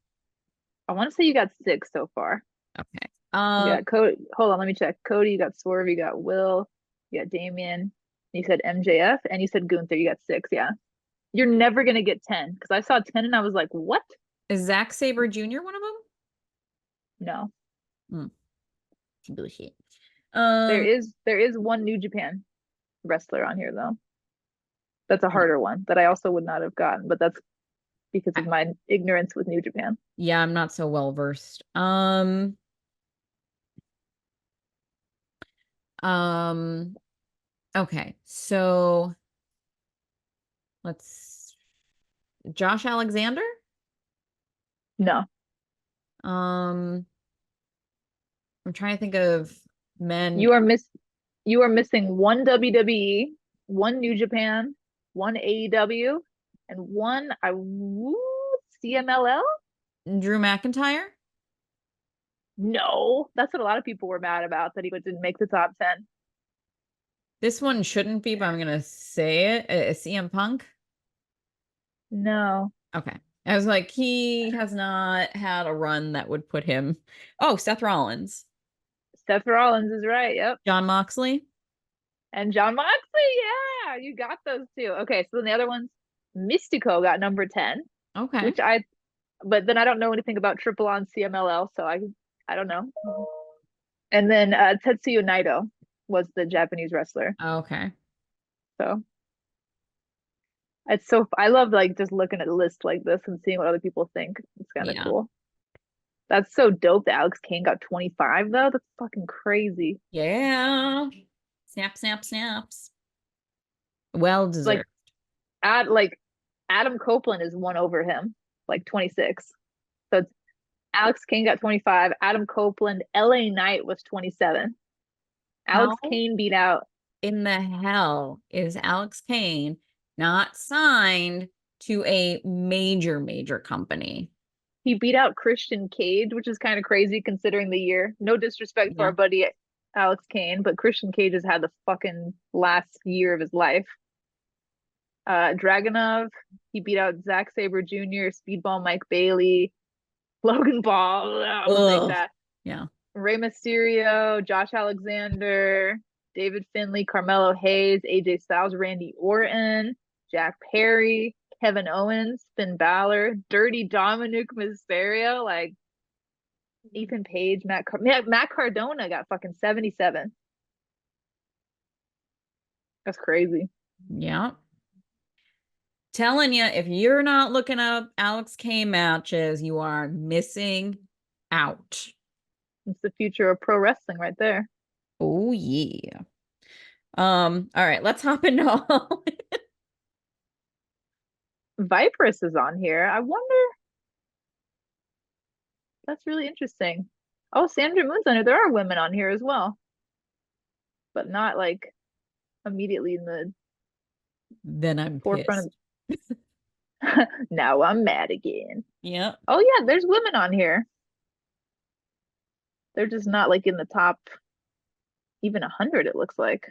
I want to say you got six so far. Okay. You got Cody. Hold on, let me check. Cody, you got Swerve, you got Will, you got Damien, you said MJF, and you said Gunther. You got six. Yeah. You're never gonna get 10 because I saw 10 and I was like, what? Is Zack Sabre Jr. one of No. them? Hmm, bullshit. There Um, is there is one New Japan wrestler on here though. That's a harder one that I also would not have gotten, but that's because I- of my ignorance with New Japan. yeah, I'm not so well versed. Um, okay. So let's Josh Alexander. No. Um, I'm trying to think of men. You are miss you are missing one WWE, one New Japan, one AEW, and one CMLL. Drew McIntyre. No, that's what a lot of people were mad about, that he didn't make the top 10. This one shouldn't be, but I'm gonna say it. CM Punk. No, Okay. I was like, he has not had a run that would put him. Oh, Seth Rollins. Seth Rollins is right. Yep. John Moxley. And John Moxley. Yeah, you got those two. Okay, so then the other ones, Mystico got number 10, Okay. which but then I don't know anything about Triple on CMLL, so I don't know. And then Tetsuya Naito was the Japanese wrestler. Okay. So I love like just looking at a list like this and seeing what other people think. It's kind of Yeah. cool. That's so dope that Alex Kane got 25 though. That's fucking crazy. Yeah. Snap, snap, snaps. Well Like deserved. like Adam Copeland is one over him, like 26. So it's Alex Kane got 25. Adam Copeland, LA Knight was 27. How Alex Kane beat out in the hell is Alex Kane not signed to a major, major company? he beat out Christian Cage, which is kind of crazy considering the year. No disrespect to our Yeah. buddy Alex Kane, but Christian Cage has had the fucking last year of his life. Dragunov, he beat out Zack Sabre Jr., Speedball Mike Bailey, Logan Paul. We'll take Ugh. that. Yeah. Rey Mysterio, Josh Alexander, David Finlay, Carmelo Hayes, AJ Styles, Randy Orton, Jack Perry, Kevin Owens, Finn Balor, Dirty Dominic Mysterio, like Ethan Page, Matt Cardona got fucking 77. That's crazy. Yeah. Telling you, if you're not looking up Alex Kane matches, you are missing out. It's the future of pro wrestling right there. Oh yeah. All right, let's hop into all. Viperous is on here. I wonder. That's really interesting. Oh, Sandra Moon's on here. There are women on here as well, but not like immediately in the Then I'm forefront pissed. of. Now I'm mad again. Yep. Oh yeah, there's women on here. They're just not like in the top even 100, it looks like.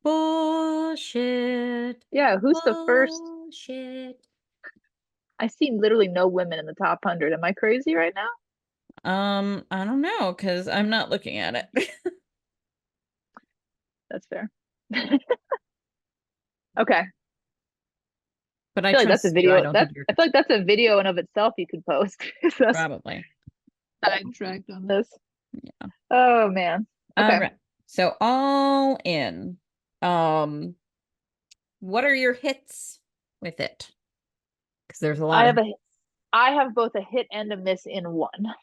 Bullshit. Yeah, who's the first? Bullshit. I see literally no women in the top 100. Am I crazy right now? I don't know, because I'm not looking at it. That's fair. Okay. But I Feel like that's a trust you. I video. don't think That you're I feel like that's a video in of itself you could post. That's probably. sidetracked on this. Yeah. Oh man. All Okay. right. So all in. Um, what are your hits with it? Because there's a lot I of have a I have both a hit and a miss in one.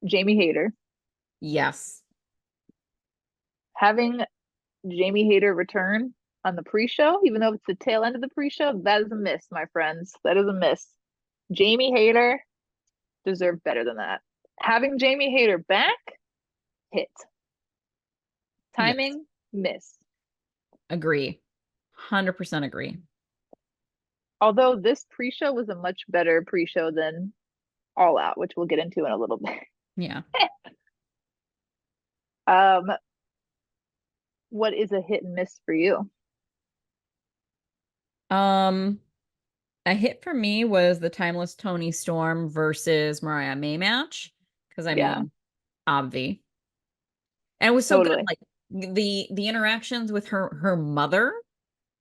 Jamie Hayter. yes. Having Jamie Hayter return on the pre-show, even though it's the tail end of the pre-show, that is a miss, my friends. That is a miss. Jamie Hayter deserved better than that. Having Jamie Hayter back, hit. Yes. Timing, miss. Agree. 100% agree. Although this pre-show was a much better pre-show than All Out, which we'll get into in a little bit. Yeah. Um, what is a hit and miss for you? Um, a hit for me was the Timeless Tony Storm versus Mariah May match. Because I Yeah, mean, obvi. And it was so good. totally. Like the interactions with her mother,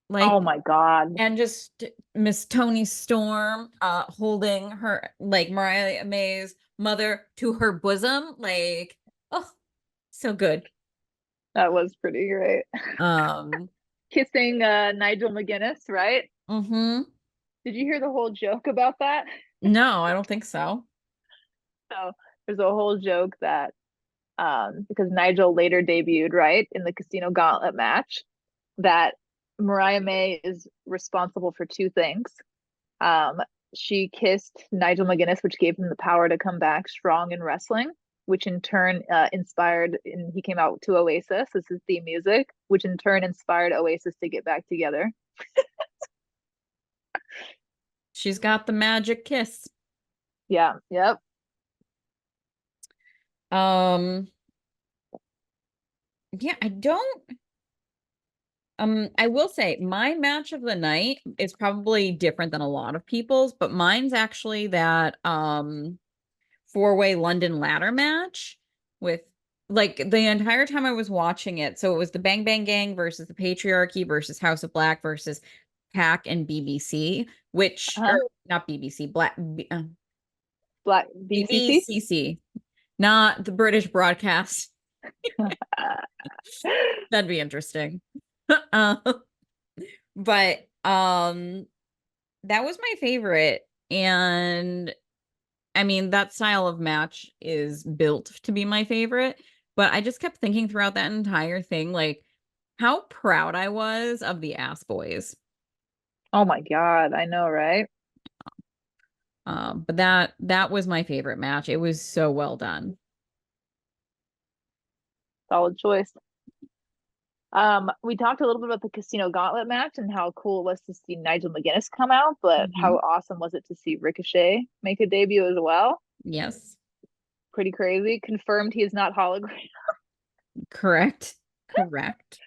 Oh like, my God. and just Miss Tony Storm holding her like Mariah May's mother to her bosom, like, oh, so good. That was pretty great. Um, Kissing Nigel McGuinness, right? mm-hmm. Did you hear the whole joke about that? No, I don't think so. So there's a whole joke that because Nigel later debuted, right, in the Casino Gauntlet match, that Mariah May is responsible for two things. Um, she kissed Nigel McGuinness, which gave him the power to come back strong in wrestling, which in turn inspired, and he came out to Oasis. This is theme music, which in turn inspired Oasis to get back together. She's got the magic kiss. Yeah, yep. Um, yeah, I will say my match of the night is probably different than a lot of people's, but mine's actually that four-way London ladder match with like the entire time I was watching it. So it was the Bang Bang Gang versus the Patriarchy versus House of Black versus PAC and BBC, which or Uh-huh. not BBC, Black Black BCC. BBCC, not the British broadcast. That'd be interesting. Uh, but that was my favorite. And I mean, that style of match is built to be my favorite, but I just kept thinking throughout that entire thing, like how proud I was of the ass boys. Oh my God, I know, right? But that was my favorite match. It was so well done. Solid choice. We talked a little bit about the Casino Gauntlet match and how cool it was to see Nigel McGuinness come out, but Mhm. how awesome was it to see Ricochet make a debut as well? Yes, Pretty crazy. Confirmed he is not hologram. correct. Correct.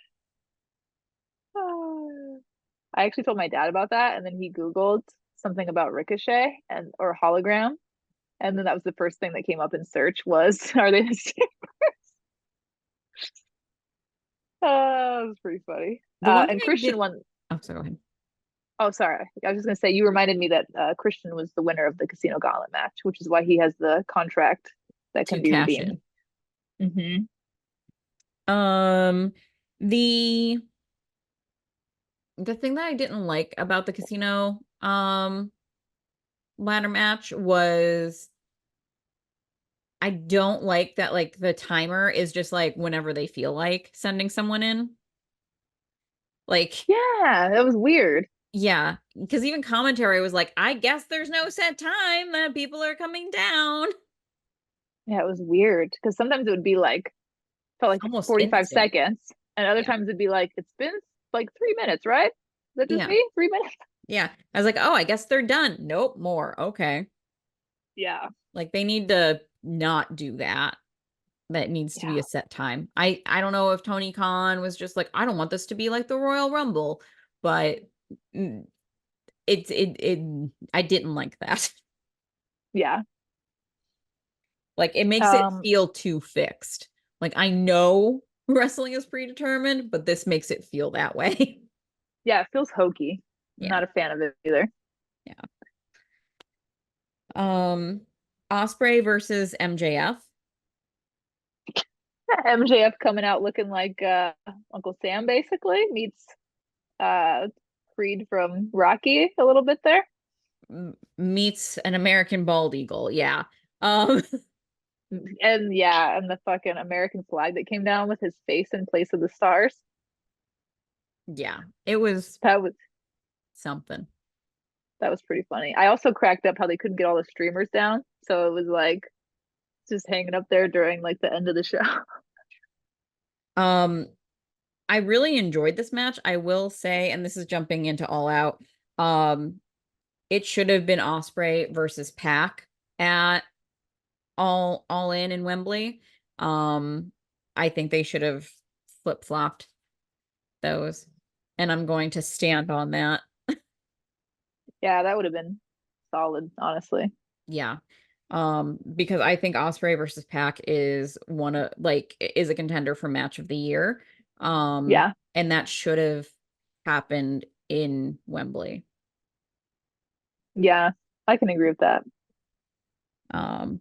I actually told my dad about that, and then he Googled something about Ricochet and or hologram, and then that was the first thing that came up in search was, are they the same? It was pretty funny. The one thing And I Christian did, won. oh, so go ahead. Oh, sorry. I was just gonna say you reminded me that Christian was the winner of the Casino Gauntlet match, which is why he has the contract that To can be cash redeemed. in. Mm-hmm. Um, the the thing that I didn't like about the casino ladder match was I don't like that like the timer is just like whenever they feel like sending someone in. Like, Yeah, that was weird. yeah, because even commentary was like, I guess there's no set time that people are coming down. Yeah, it was weird because sometimes it would be like felt like Almost 45 instant. seconds, and other Yeah. times it'd be like it's been like 3 minutes, right? Is that just Yeah. me? 3 minutes? Yeah. I was like, oh, I guess they're done. Nope, more. Okay. Yeah, Like they need to not do that. That needs to be yeah, a set time. I don't know if Tony Khan was just like, I don't want this to be like the Royal Rumble, but mm, it I didn't like that. yeah. Like it makes it Um, feel too fixed. Like I know wrestling is predetermined, but this makes it feel that way. yeah, it feels hokey. I'm Yeah. not a fan of it either. Yeah. Um Osprey versus MJF. MJF coming out looking like Uncle Sam basically meets uh Creed from Rocky a little bit there. Meets an American bald eagle. Yeah. Um And yeah, and the fucking American flag that came down with his face in place of the stars. yeah. It was That was something. that was pretty funny. I also cracked up how they couldn't get all the streamers down, so it was like just hanging up there during like the end of the show. Um I really enjoyed this match. I will say, and this is jumping into All Out. Um, it should have been Osprey versus Pac at All In Wembley. Um, I think they should have flip-flopped those, and I'm going to stand on that. Yeah, that would have been solid, honestly. Yeah. Because I think Osprey versus Pac is one of like is a contender for match of the year. Yeah, And that should have happened in Wembley. yeah, I can agree with that. Um,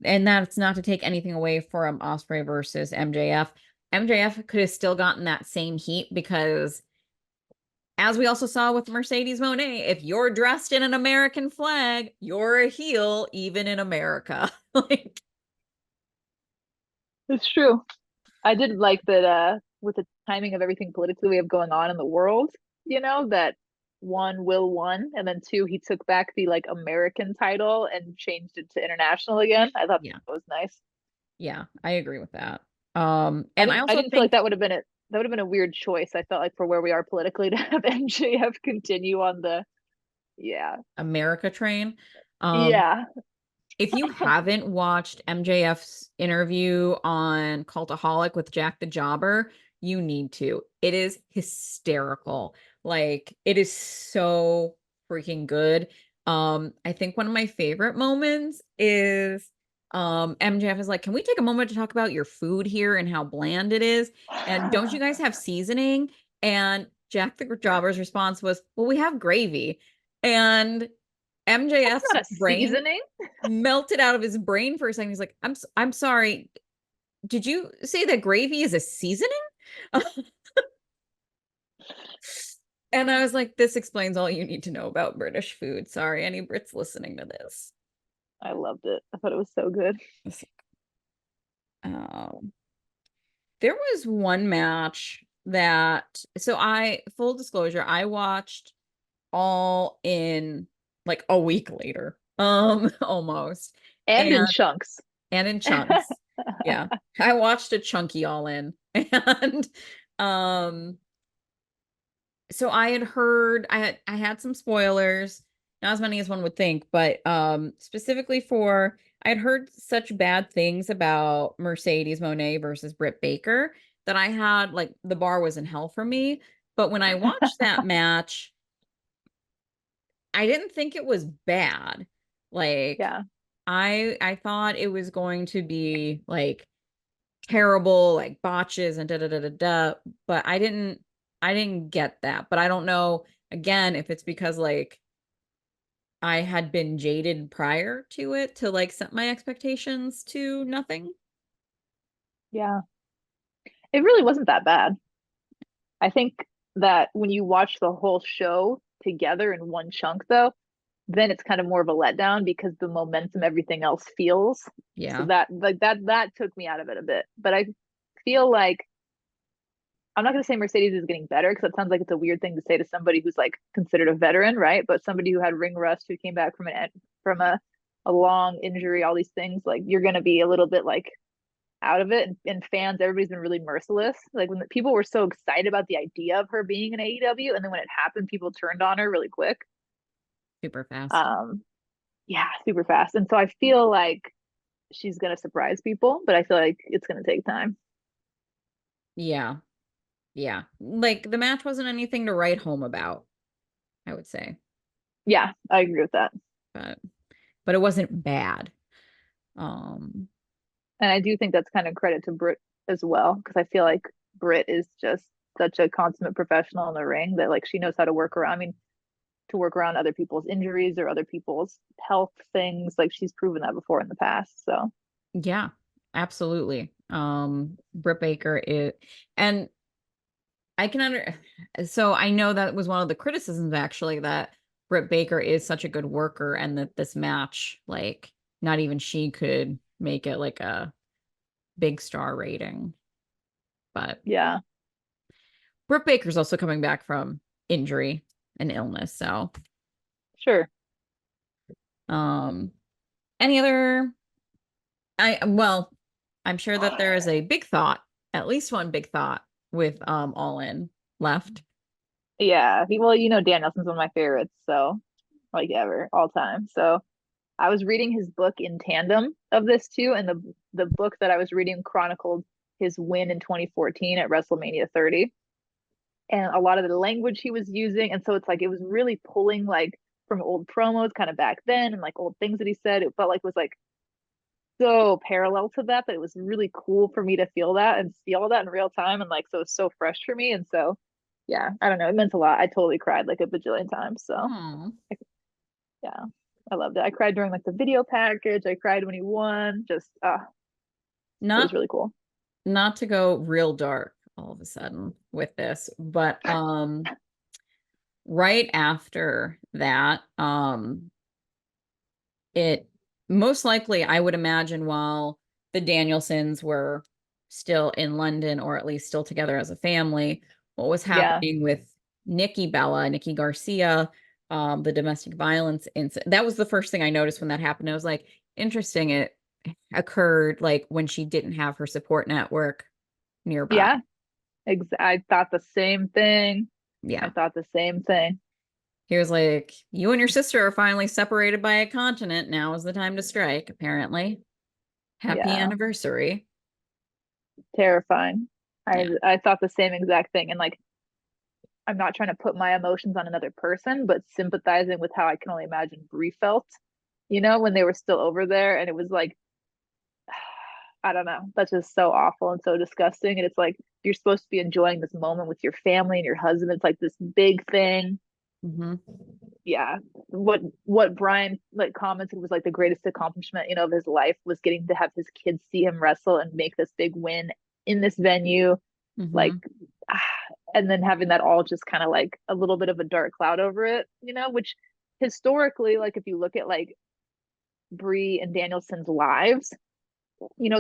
and that's not to take anything away from Osprey versus MJF. MJF could have still gotten that same heat because, as we also saw with Mercedes Moné, if you're dressed in an American flag, you're a heel even in America. Like, It's true. I did like that with the timing of everything politically we have going on in the world, that one Will won and then two he took back the like American title and changed it to international again. I thought yeah, that was nice. yeah, I agree with that. I And I didn't I also didn't feel like think, that would have been a weird choice. I felt like for where we are politically to have MJF continue on the Yeah. America train. Um, Yeah. if you haven't watched MJF's interview on Cultaholic with Jack the Jobber, you need to. It is hysterical. Like, it is so freaking good. I think one of my favorite moments is MJF is like, "Can we take a moment to talk about your food here and how bland it is? And don't you guys have seasoning?" And Jack the Jobber's response was, "Well, we have gravy." And That's MJF's not a brain seasoning. melted out of his brain for a second. He's like, I'm sorry. Did you say that gravy is a seasoning?" And I was like, this explains all you need to know about British food. Sorry, any Brits listening to this. I loved it. I thought it was so good. Um, there was one match that, so I, full disclosure, I watched all in like a week later, almost, And in and chunks. in chunks. Yeah, I watched a chunky all in, and um, so I had heard, I had some spoilers, not as many as one would think, but specifically for, I had heard such bad things about Mercedes Moné versus Britt Baker that I had like the bar was in hell for me. But when I watched that match, I didn't think it was bad. Like, Yeah. I thought it was going to be like terrible, like botches and da da da da da. But I didn't get that. But I don't know again if it's because like I had been jaded prior to it to like set my expectations to nothing. Yeah. It really wasn't that bad. I think that when you watch the whole show together in one chunk, though, then it's kind of more of a letdown because the momentum everything else feels. So Yeah. that took me out of it a bit. But I feel like I'm not going to say Mercedes is getting better because that sounds like it's a weird thing to say to somebody who's like considered a veteran, right? But somebody who had ring rust, who came back from from a long injury, all these things, like you're going to be a little bit like out of it. And fans, everybody's been really merciless. Like when people were so excited about the idea of her being in AEW, and then when it happened, people turned on her really quick. Super fast. Um, yeah, super fast. And so I feel like she's going to surprise people, but I feel like it's going to take time. Yeah. Yeah. Like the match wasn't anything to write home about, I would say. Yeah, I agree with that. But it wasn't bad. Um, And I do think that's kind of credit to Britt as well, because I feel like Britt is just such a consummate professional in the ring that like she knows how to work around. I mean, to work around other people's injuries or other people's health things. Like she's proven that before in the past. So yeah, absolutely. Britt Baker is, and I can so I know that was one of the criticisms actually that Britt Baker is such a good worker and that this match, like, not even she could make it like a big star rating. But yeah, Britt Baker's also coming back from injury and illness. So, sure. um, any other, well, I'm sure that there is a big thought, at least one big thought with All In left. Yeah. Well, you know, Danielson's one of my favorites. So like ever, all time. So I was reading his book in tandem of this too, and the book that I was reading chronicled his win in 2014 at WrestleMania 30, and a lot of the language he was using, and so it's like it was really pulling like from old promos kind of back then and like old things that he said. It felt like it was like so parallel to that it was really cool for me to feel that and see all that in real time, and like so it's so fresh for me, and so yeah, I don't know, it meant a lot. I totally cried like a bajillion times. So Oh, yeah, I loved it. I cried during like the video package. I cried when he won. Just it was not really cool. not to go real dark all of a sudden with this, but right after that, it most likely I would imagine while the Danielsons were still in London or at least still together as a family, what was Yeah. happening with Nikki Garcia, the domestic violence incident. That was the first thing I noticed when that happened. I was like, interesting, it occurred like when she didn't have her support network nearby. Yeah. I thought the same thing. I Yeah. thought the same thing. He was like, "You and your sister are finally separated by a continent. Now is the time to strike, apparently. Happy Yeah, anniversary." terrifying. I Yeah. I thought the same exact thing, and like I'm not trying to put my emotions on another person, but sympathizing with how I can only imagine Brie felt, when they were still over there, and it was like I don't know. That's just so awful and so disgusting. And it's like you're supposed to be enjoying this moment with your family and your husband. It's like this big thing. Hmm. Yeah. What Brian like commented was like the greatest accomplishment, of his life was getting to have his kids see him wrestle and make this big win in this venue. Like Hmm. ah, and then having that all just kind of like a little bit of a dark cloud over it, which historically, like if you look at like Brie and Danielson's lives,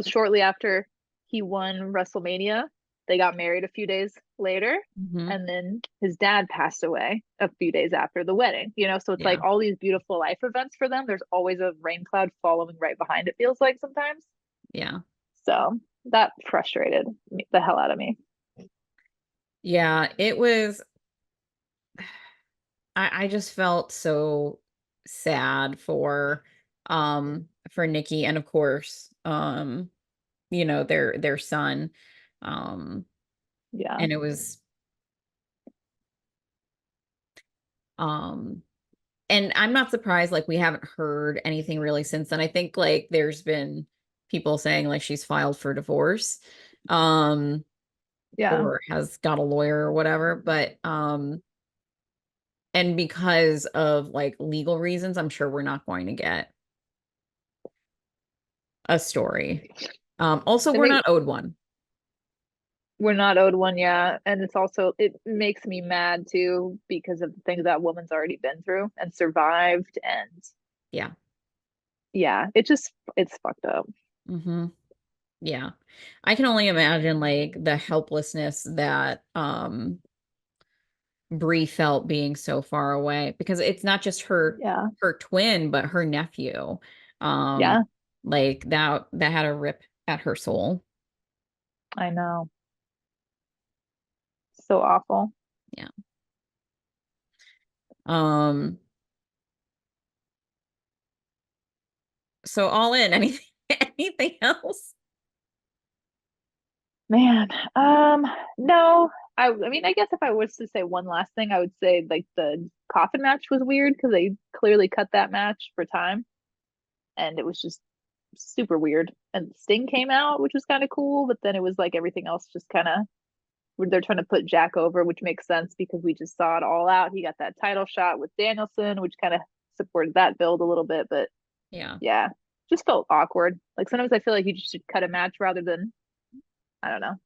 shortly after he won WrestleMania, they got married a few days later. Hmm. And then his dad passed away a few days after the wedding, So it's like Yeah. all these beautiful life events for them. There's always a rain cloud following right behind it, feels like sometimes. Yeah. So that frustrated the hell out of me. Yeah. It was, I just felt so sad for Nikki and of course, their son. Um, Yeah. and it was, um, and I'm not surprised, like, we haven't heard anything really since then. I think like there's been people saying like she's filed for divorce, um, Yeah. or has got a lawyer or whatever, but and because of like legal reasons, I'm sure we're not going to get a story. Also, It we're makes not owed one. We're not owed one, yeah. And it makes me mad too because of the things that woman's already been through and survived. And Yeah. yeah, it's fucked up. Hmm. Yeah. I can only imagine like the helplessness that Bree felt being so far away because it's not just Yeah. her twin, but her nephew. Um, Yeah, like that had a rip at her soul. I know. So awful. Yeah. Um, so all in, anything anything else? Man, no. I mean, I guess if I was to say one last thing, I would say like the coffin match was weird because they clearly cut that match for time and it was just super weird. And Sting came out, which was kind of cool, but then it was like everything else just kind of where they're trying to put Jack over, which makes sense because we just saw it all out. He got that title shot with Danielson, which kind of supported that build a little bit, but Yeah. yeah, just felt awkward. Like sometimes I feel like you just should cut a match rather than I don't know.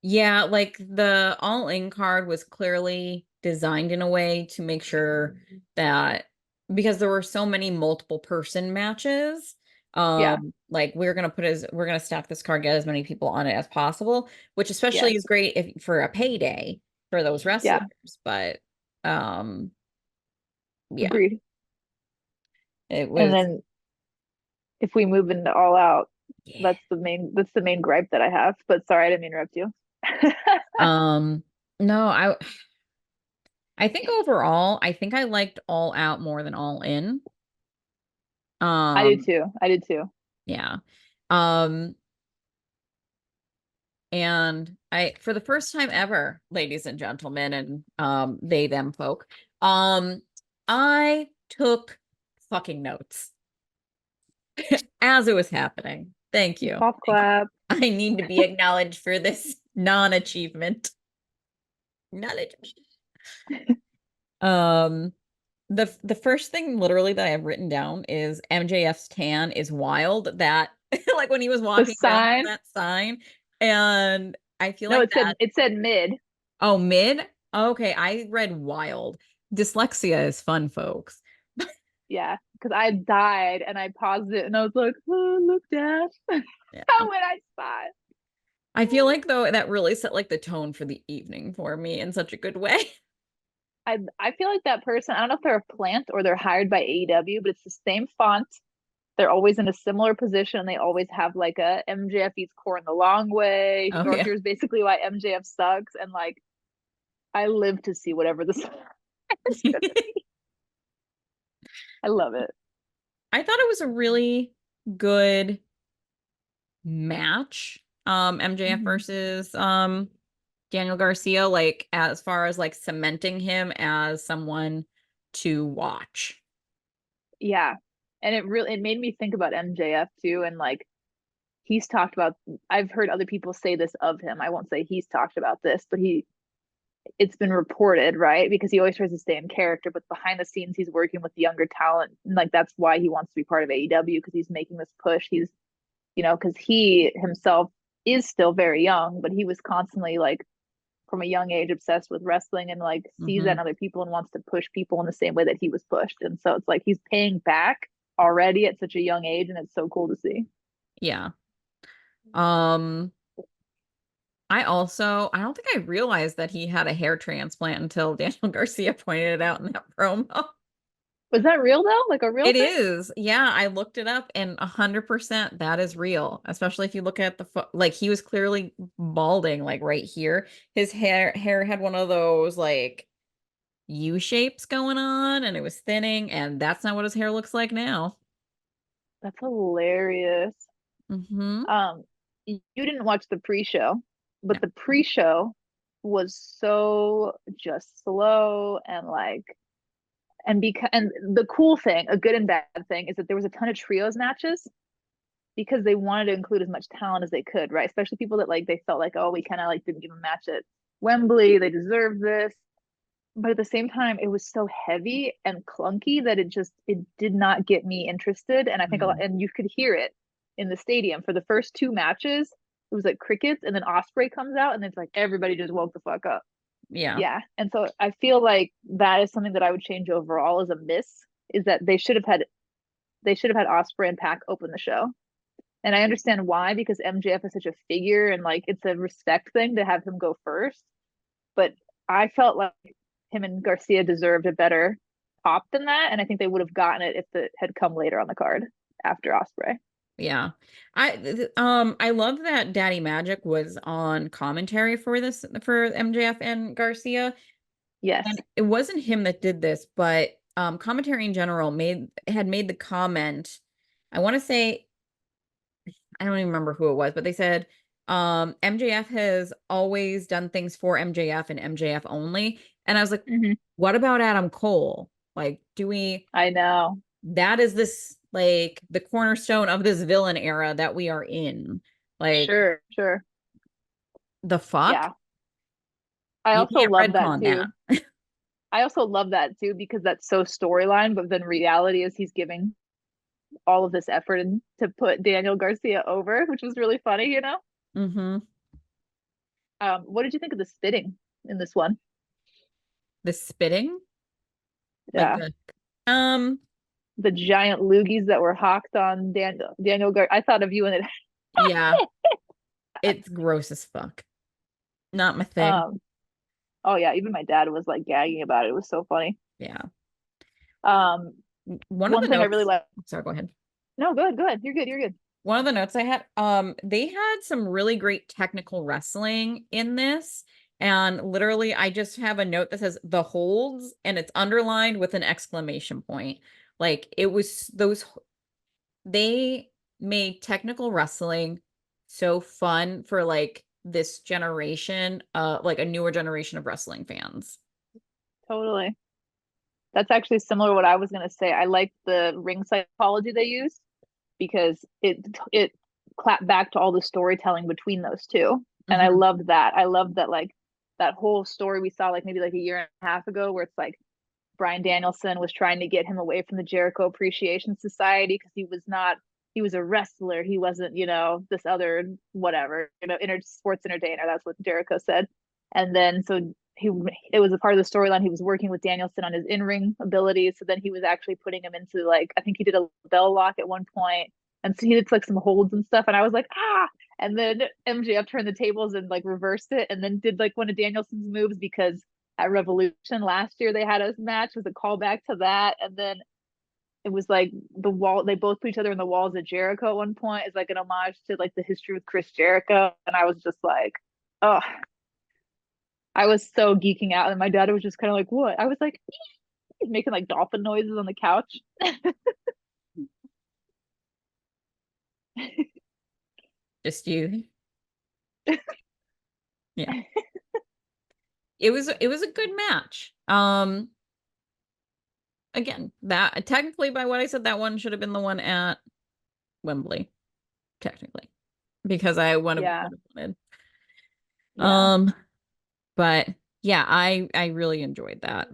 Yeah, like the all in card was clearly designed in a way to make sure that because there were so many multiple person matches, Yeah, like we're gonna stack this card, get as many people on it as possible, which especially is yes, great if for a payday for those yeah, wrestlers. But um yeah, agreed. it And was then if we move into all out, yeah. that's the main gripe that I have. But sorry, I didn't mean to interrupt you. Um no, I think overall, I think I liked All Out more than All In. I did Um too. I did too. Yeah. Um, and for the first time ever, ladies and gentlemen, and they them folk, um, I took fucking notes as it was happening. Thank you. Golf Thank you. clap. I need to be acknowledged for this non-achievement. Knowledge. Um, the first thing literally that I have written down is MJF's tan is wild. That like when he was The walking down sign. that sign, and I feel No, like it said mid. oh, mid? Okay, I read wild. Dyslexia is fun, folks. Yeah, because I died and I paused it and I was like, oh, look, Dad. Yeah. How would I spot? I feel like though that really set like the tone for the evening for me in such a good way. I feel like that person, I don't know if they're a plant or they're hired by AEW, but it's the same font. They're always in a similar position. They always have like a MJF eats corn the long way, Oh or yeah. here's basically why MJF sucks. And like, I live to see whatever this. It's gonna be. I love it. I thought it was a really good match. MJF Mhm. versus Daniel Garcia, like as far as like cementing him as someone to watch. Yeah. And it made me think about MJF too, and like he's talked about, I've heard other people say this of him. I won't say he's talked about this, but it's been reported, right? Because he always tries to stay in character, but behind the scenes he's working with the younger talent. And like that's why he wants to be part of AEW, because he's making this push. He's, because he himself is still very young, but he was constantly like from a young age obsessed with wrestling and like sees that Hmm. in other people and wants to push people in the same way that he was pushed. And so it's like he's paying back already at such a young age, and it's so cool to see. Yeah. Um, I don't think I realized that he had a hair transplant until Daniel Garcia pointed it out in that promo. Was that real though? Like a real It thing? is. Yeah, I looked it up and 100% that is real. Especially if you look at the like he was clearly balding like right here. His hair had one of those like U shapes going on and it was thinning and that's not what his hair looks like now. That's hilarious. Mm-hmm. You didn't watch the pre-show, No. but the pre-show was so just slow and like, and the cool thing, a good and bad thing, is that there was a ton of trios matches because they wanted to include as much talent as they could, right? Especially people that like they felt like, oh, we kind of like didn't give a match at Wembley, they deserve this. But at the same time, it was so heavy and clunky that it did not get me interested. And I think a lot, Mm. and you could hear it in the stadium for the first two matches. It was like crickets, and then Osprey comes out, and it's like everybody just woke the fuck up. Yeah. Yeah, and so I feel like that is something that I would change overall as a miss. Is that they should have had Osprey and Pac open the show, and I understand why, because MJF is such a figure, and like it's a respect thing to have him go first. But I felt like him and Garcia deserved a better pop than that, and I think they would have gotten it if it had come later on the card after Osprey. Yeah. I love that Daddy Magic was on commentary for this for MJF and Garcia. Yes. And it wasn't him that did this, but commentary in general made the comment. I want to say I don't even remember who it was, but they said MJF has always done things for MJF and MJF only. And I was like, Hmm. what about Adam Cole? Like, do we I know. that is this like the cornerstone of this villain era that we are in. Like Sure, sure. the fuck? Yeah. I You also can't love that redcon that. too. I also love that too because that's so storyline, but then reality is he's giving all of this effort to put Daniel Garcia over, which was really funny. Hmm. What did you think of the spitting in this one? The spitting, like Yeah. the The giant loogies that were hawked on Daniel I thought of you in it. yeah, it's gross as fuck. Not my thing. um oh yeah, even my dad was like gagging about it. It was so funny. Yeah. Um One of one the thing I really notes, like. sorry, go ahead. No, good. You're good. One of the notes I had, they had some really great technical wrestling in this. And literally, I just have a note that says the holds and it's underlined with an exclamation point. Like it was those, they made technical wrestling so fun for like this generation, like a newer generation of wrestling fans. Totally. That's actually similar to what I was going to say. I like the ring psychology they used because it clapped back to all the storytelling between those two. And I Hmm. loved that. I loved that, like that whole story we saw like maybe like a year and a half ago where it's like Brian Danielson was trying to get him away from the Jericho Appreciation Society because he was a wrestler. He wasn't, this other whatever, sports entertainer. That's what Jericho said. And then so it was a part of the storyline. He was working with Danielson on his in-ring abilities. So then he was actually putting him into like, I think he did a bell lock at one point. And so he did like some holds and stuff. And I was like, ah. And then MJF turned the tables and like reversed it and then did like one of Danielson's moves because at Revolution last year they had a match was a callback to that, and then it was like the wall they both put each other in the walls of Jericho at one point is like an homage to like the history with Chris Jericho, and I was just like, oh, I was so geeking out, and my dad was just kind of like, "What?" I was like, he's making like dolphin noises on the couch. Just you. Yeah. It was a good match. Again, that technically by what I said, that one should have been the one at Wembley, technically. Because I Yeah, would have wanted. yeah. Um, but yeah, I really enjoyed that.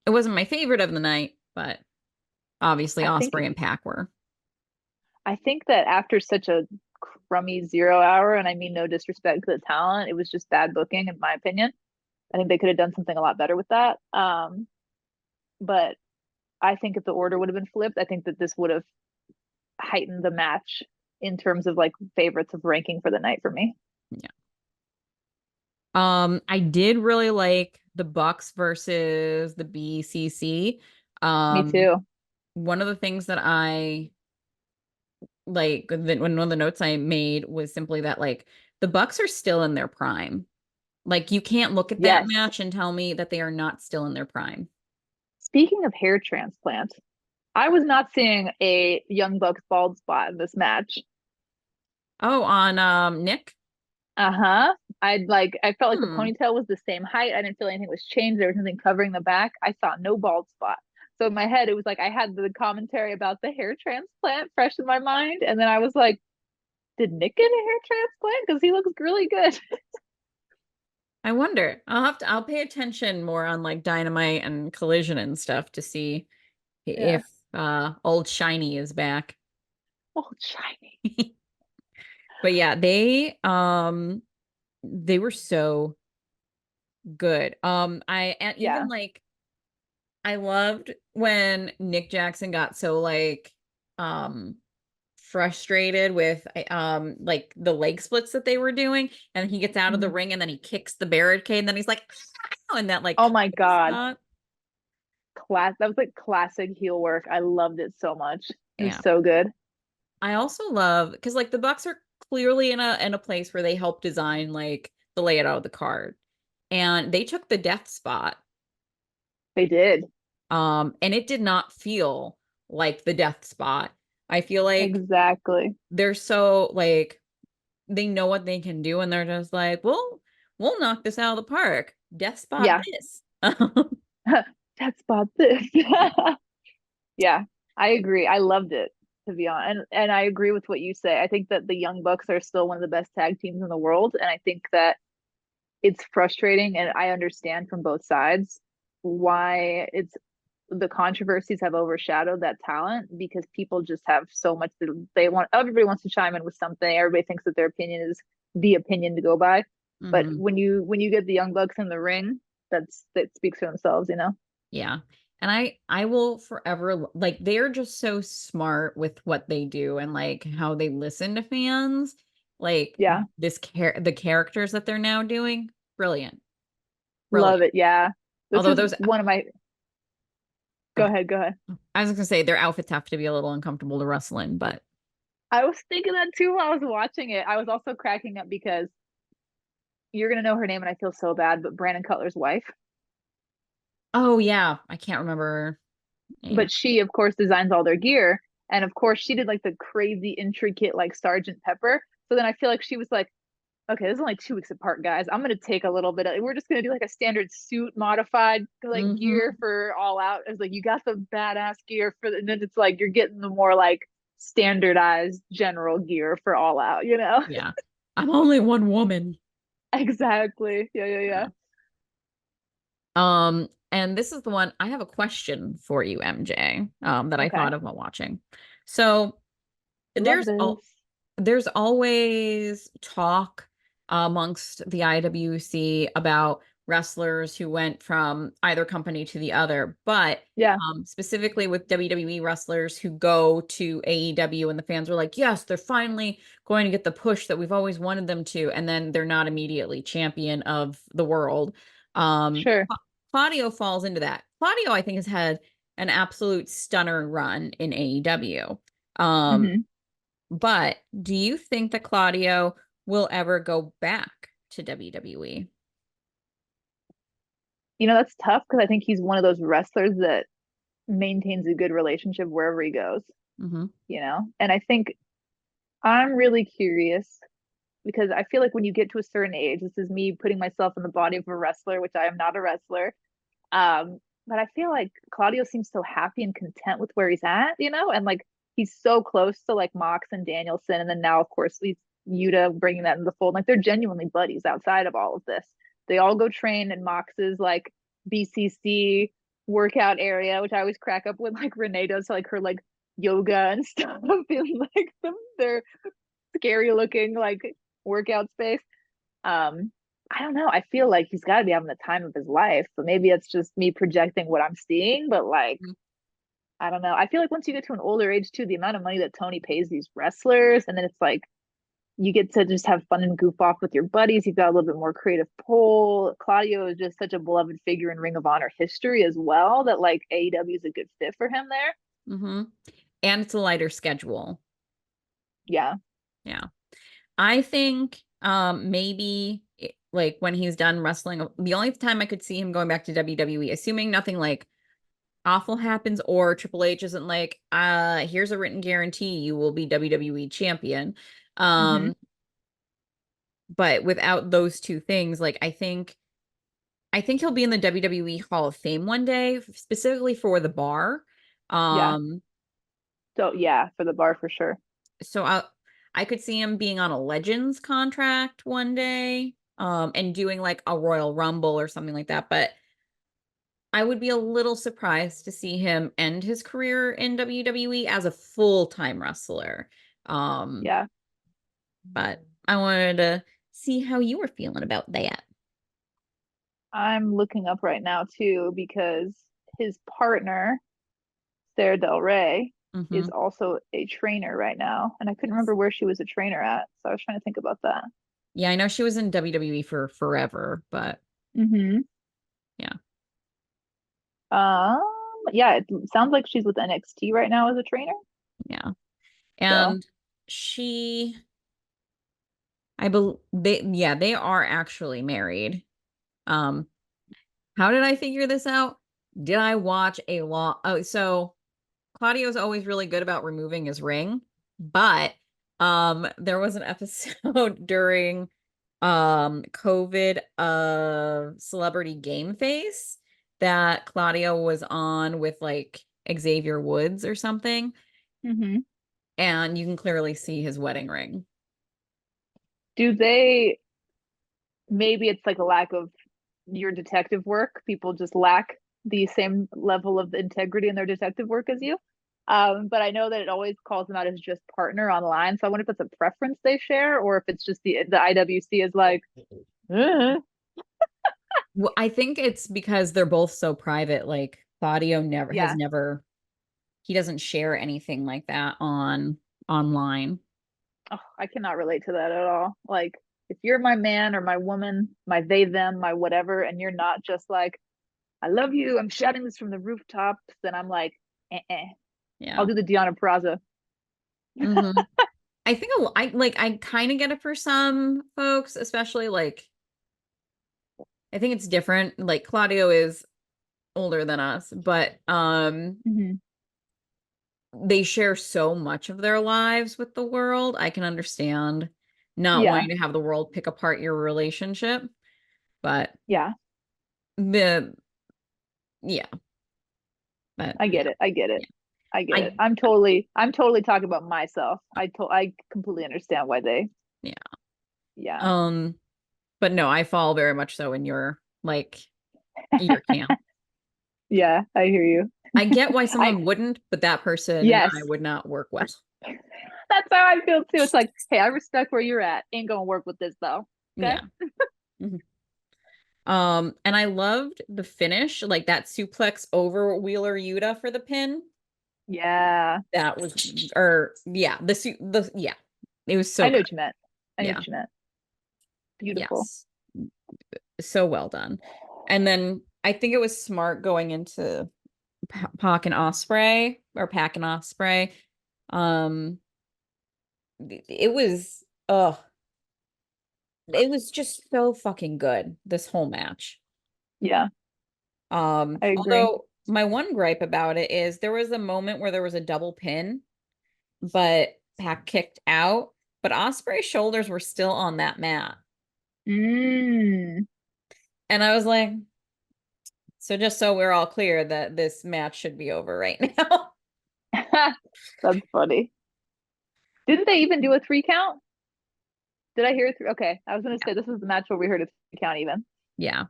It wasn't my favorite of the night, but obviously I think Osprey and Pac were. I think that after such a crummy 0 hour, and I mean no disrespect to the talent, it was just bad booking, in my opinion. I think they could have done something a lot better with that. But I think if the order would have been flipped, I think that this would have heightened the match in terms of like favorites of ranking for the night for me. Yeah. I did really like the Bucks versus the BCC. Me Um, too. one of the things that I like that one of the notes I made was simply that like the Bucks are still in their prime. Like you can't look at that Yes. match and tell me that they are not still in their prime. Speaking of hair transplant, I was not seeing a Young Bucks bald spot in this match. Oh, on Nick? Uh-huh. I felt like the Hmm. ponytail was the same height. I didn't feel anything was changed. There was nothing covering the back. I saw no bald spot. So in my head, it was like I had the commentary about the hair transplant fresh in my mind. And then I was like, did Nick get a hair transplant? Because he looks really good. I wonder. I'll pay attention more on like Dynamite and Collision and stuff to see Yeah. if old Shiny is back. Oh, shiny. But yeah, they were so good. I and even Yeah. like I loved when Nick Jackson got so like um frustrated with like the leg splits that they were doing, and he gets out of the Mhm. ring and then he kicks the barricade and then he's like and that like Oh my God. spot. That was like classic heel work. I loved it so much. It was Yeah. so good. I also love because like the Bucks are clearly in a place where they help design like the layout of the card. And they took the death spot. They did. And it did not feel like the death spot. I feel like Exactly. they're so like they know what they can do and they're just like, well, we'll knock this out of the park. Death spot Yeah. this. That spot this. Yeah. Yeah, I agree. I loved it, to be honest. And I agree with what you say. I think that the Young Bucks are still one of the best tag teams in the world. And I think that it's frustrating, and I understand from both sides why it's the controversies have overshadowed that talent because people just have so much that they want. Everybody wants to chime in with something. Everybody thinks that their opinion is the opinion to go by. But Hmm. when you get the Young Bucks in the ring, that speaks for themselves, you know? Yeah. And I will forever like they're just so smart with what they do and like how they listen to fans. Like Yeah, the characters that they're now doing, brilliant. love Brilliant. it. Yeah. This Although is those one of my go Go ahead. ahead, go ahead. I was gonna say their outfits have to be a little uncomfortable to wrestle in, but I was thinking that too while I was watching it. I was also cracking up because you're gonna know her name and I feel so bad, but Brandon Cutler's wife. oh yeah, I can't remember her name. But she, of course, designs all their gear. And of course, she did like the crazy intricate like Sergeant Pepper. So then I feel like she was like, okay, this is only 2 weeks apart, guys. I'm gonna take a little bit of we're just gonna do like a standard suit modified like gear Hmm. for all out. It's like you got the badass gear for and then it's like you're getting the more like standardized general gear for all out, you know? Yeah. I'm only one woman. Exactly. Yeah, yeah, yeah. Yeah. And this is the one I have a question for you, MJ, that I Okay. thought of while watching. So Love there's all this. there's always talk amongst the IWC about wrestlers who went from either company to the other, but Yeah, specifically with WWE wrestlers who go to AEW and the fans were like, yes, they're finally going to get the push that we've always wanted them to, and then they're not immediately champion of the world. sure. Claudio falls into that. Claudio, I think, has had an absolute stunner run in AEW. Um, Hmm. but do you think that Claudio will ever go back to WWE? You know, that's tough because I think he's one of those wrestlers that maintains a good relationship wherever he goes, Hmm. you know? And I think I'm really curious because I feel like when you get to a certain age, this is me putting myself in the body of a wrestler, which I am not a wrestler. But I feel like Claudio seems so happy and content with where he's at, you know, and like he's so close to like Mox and Danielson, and then now of course he's Yuta bringing that in the fold. Like they're genuinely buddies outside of all of this. They all go train in Mox's like BCC workout area, which I always crack up when like Renee does like her like yoga and stuff in like their scary looking like workout space. Um, I don't know. I feel like he's got to be having the time of his life, but maybe it's just me projecting what I'm seeing. But like, I don't know. I feel like once you get to an older age too, the amount of money that Tony pays these wrestlers, and then it's like you get to just have fun and goof off with your buddies. You've got a little bit more creative pull. Claudio is just such a beloved figure in Ring of Honor history as well that like AEW is a good fit for him there. Hmm. And it's a lighter schedule. Yeah. Yeah. I think maybe like when he's done wrestling, the only time I could see him going back to WWE, assuming nothing like awful happens or Triple H isn't like, here's a written guarantee you will be WWE champion. Mm-hmm. Um, but without those two things, like I think he'll be in the WWE Hall of Fame one day, specifically for the bar. Yeah. Um, So yeah, for the bar for sure. so I could see him being on a Legends contract one day, and doing like a Royal Rumble or something like that. But I would be a little surprised to see him end his career in WWE as a full-time wrestler. Um, Yeah. but I wanted to see how you were feeling about that. I'm looking up right now too because his partner, Sarah Del Rey, is Hmm. also a trainer right now. And I couldn't remember where she was a trainer at. So I was trying to think about that. Yeah, I know she was in WWE for forever, but Mm-hmm. yeah, Um, yeah, it sounds like she's with NXT right now as a trainer. yeah. So, And she, I believe yeah, they are actually married. Um, how did I figure this out? Did I watch a lot? Oh, so Claudio's always really good about removing his ring, but there was an episode during COVID of Celebrity Game Face that Claudio was on with like Xavier Woods or something, hmm, and you can clearly see his wedding ring. do they, maybe it's like a lack of your detective work. People just lack the same level of integrity in their detective work as you. But I know that it always calls them out as just partner online. So I wonder if it's a preference they share or if it's just the IWC is like, uh Well, I think it's because they're both so private. Like Claudio never has yeah. never he doesn't share anything like that on online. Oh, I cannot relate to that at all. Like, if you're my man or my woman, my they, them, my whatever, and you're not just like, I love you, I'm shouting this from the rooftops, then I'm like, eh. I'll Yeah. do the Deanna Praza. Hmm. I think I like I kind of get it for some folks, especially like I think it's different. Like Claudio is older than us, but Mm-hmm. they share so much of their lives with the world. I can understand not Yeah, wanting to have the world pick apart your relationship, but yeah, the yeah, but I get yeah, it. I get it. yeah. I get it. I I'm totally talking about myself. I completely understand why they, yeah. yeah. Um, but no, I fall very much so in your camp. Yeah, I hear you. I get why I, someone wouldn't, but that person and I yes, would not work well. that's how I feel too. It's like, hey, I respect where you're at. Ain't gonna work with this though. Okay. Yeah. Mhm. And I loved the finish, like that suplex over Wheeler Yuta for the pin. Yeah. That was, or yeah, yeah, it was I so knew good. what you meant. I knew Yeah, what you meant. Beautiful. yes, so well done. And then I think it was smart going into Pac and Osprey or Pac and Osprey. Um, it was, it was just so fucking good, this whole match. Yeah. I agree. Although my one gripe about it is there was a moment where there was a double pin, but Pac kicked out, but Osprey's shoulders were still on that mat. Mm. And I was like, so just so we're all clear that this match should be over right now. That's funny. Didn't they even do a 3 count? Did I hear three? Okay, I was gonna say this was the match where we heard a 3 count even. Yeah.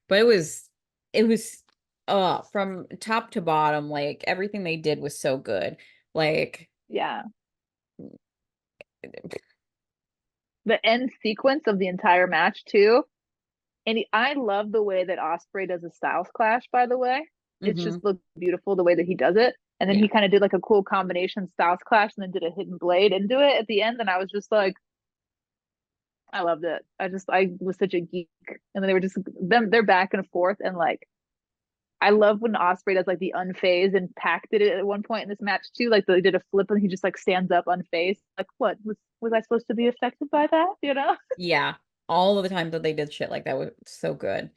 But it was from top to bottom, like everything they did was so good. Like Yeah. The end sequence of the entire match too. And I love the way that Osprey does a styles clash, by the way. It's hmm just looks beautiful the way that he does it. And then yeah. he kind of did like a cool combination styles clash and then did a hidden blade into it at the end. And I was just like, I loved it. I was such a geek. And then they were just they're back and forth. And like, I love when Osprey does like the unfazed, and Pac did it at one point in this match too. Like they did a flip and he just like stands up unfazed. Like, what was I supposed to be affected by that? You know? Yeah. All of the times that they did shit like that was so good.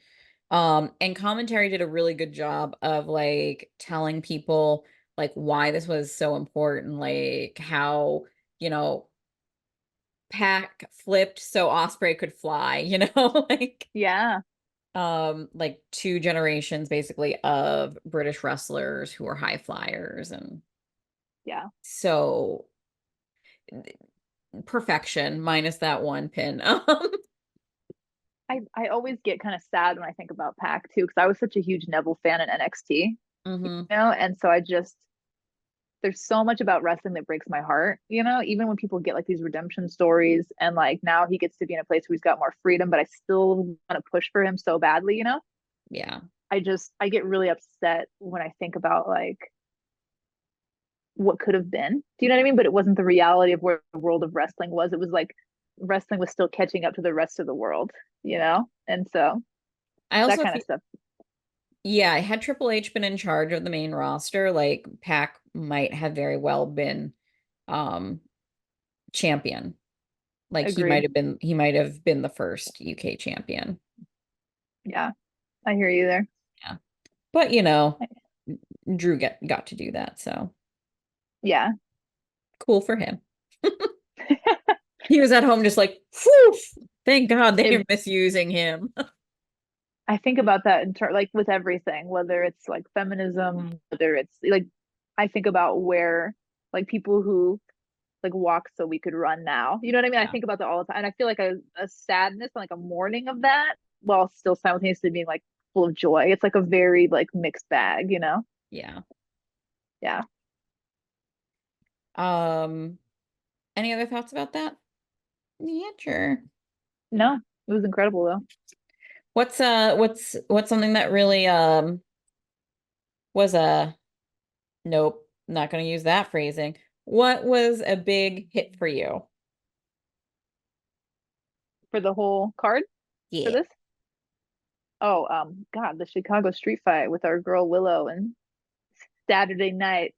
And commentary did a really good job of like telling people like why this was so important, like how, you know, Pac flipped so Osprey could fly, Yeah. like two generations basically of British wrestlers who were high flyers and Yeah. so perfection minus that one pin. I always get kind of sad when I think about Pac too, because I was such a huge Neville fan in NXT, hmm and so I just there's so much about wrestling that breaks my heart, even when people get like these redemption stories and like now he gets to be in a place where he's got more freedom, but I still want to push for him so badly. Yeah. I get really upset when I think about like what could have been. Do you know what I mean? But it wasn't the reality of where the world of wrestling was. It was like wrestling was still catching up to the rest of the world. And so I that also kind of feel stuff. yeah, had Triple H been in charge of the main roster, like Pac might have very well been um champion. Like Agreed. he might have been the first UK champion. Yeah, I hear you there. Yeah. But Drew got to do that, so Yeah. cool for him. He was at home just like, whew, thank God they're It, misusing him. I think about that like with everything, whether it's like feminism, whether it's like I think about where like people who like walk so we could run now. You know what I mean? I Yeah. think about that all the time. And I feel like a sadness and like a mourning of that while still simultaneously being like full of joy. It's like a very like mixed bag. Yeah. Yeah. Um, any other thoughts about that? Yeah, sure. No, it was incredible though. What's something that really was a nope, not gonna use that phrasing. What was a big hit for you? For the whole card for Yeah. this. Oh, God, the Chicago street fight with our girl Willow and Saturday night.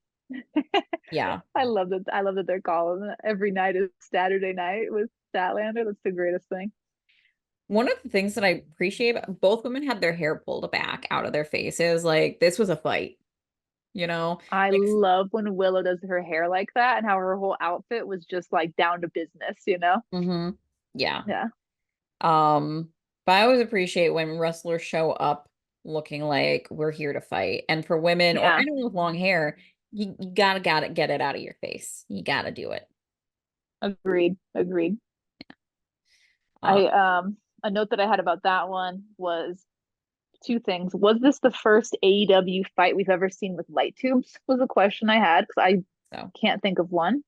Yeah. I love that they're calling it every night is Saturday night with Statlander. That's the greatest thing. One of the things that I appreciate, both women had their hair pulled back out of their faces. Like this was a fight, you know? I Like, love when Willow does her hair like that and how her whole outfit was just like down to business. yeah. Yeah. Um, but I always appreciate when wrestlers show up looking like we're here to fight. And for women or Yeah. anyone with long hair, you gotta get it out of your face. You gotta do it. Agreed. Agreed. Um, I a note that I had about that one was two things. Was this the first AEW fight we've ever seen with light tubes? Was a question I had because I so can't think of one.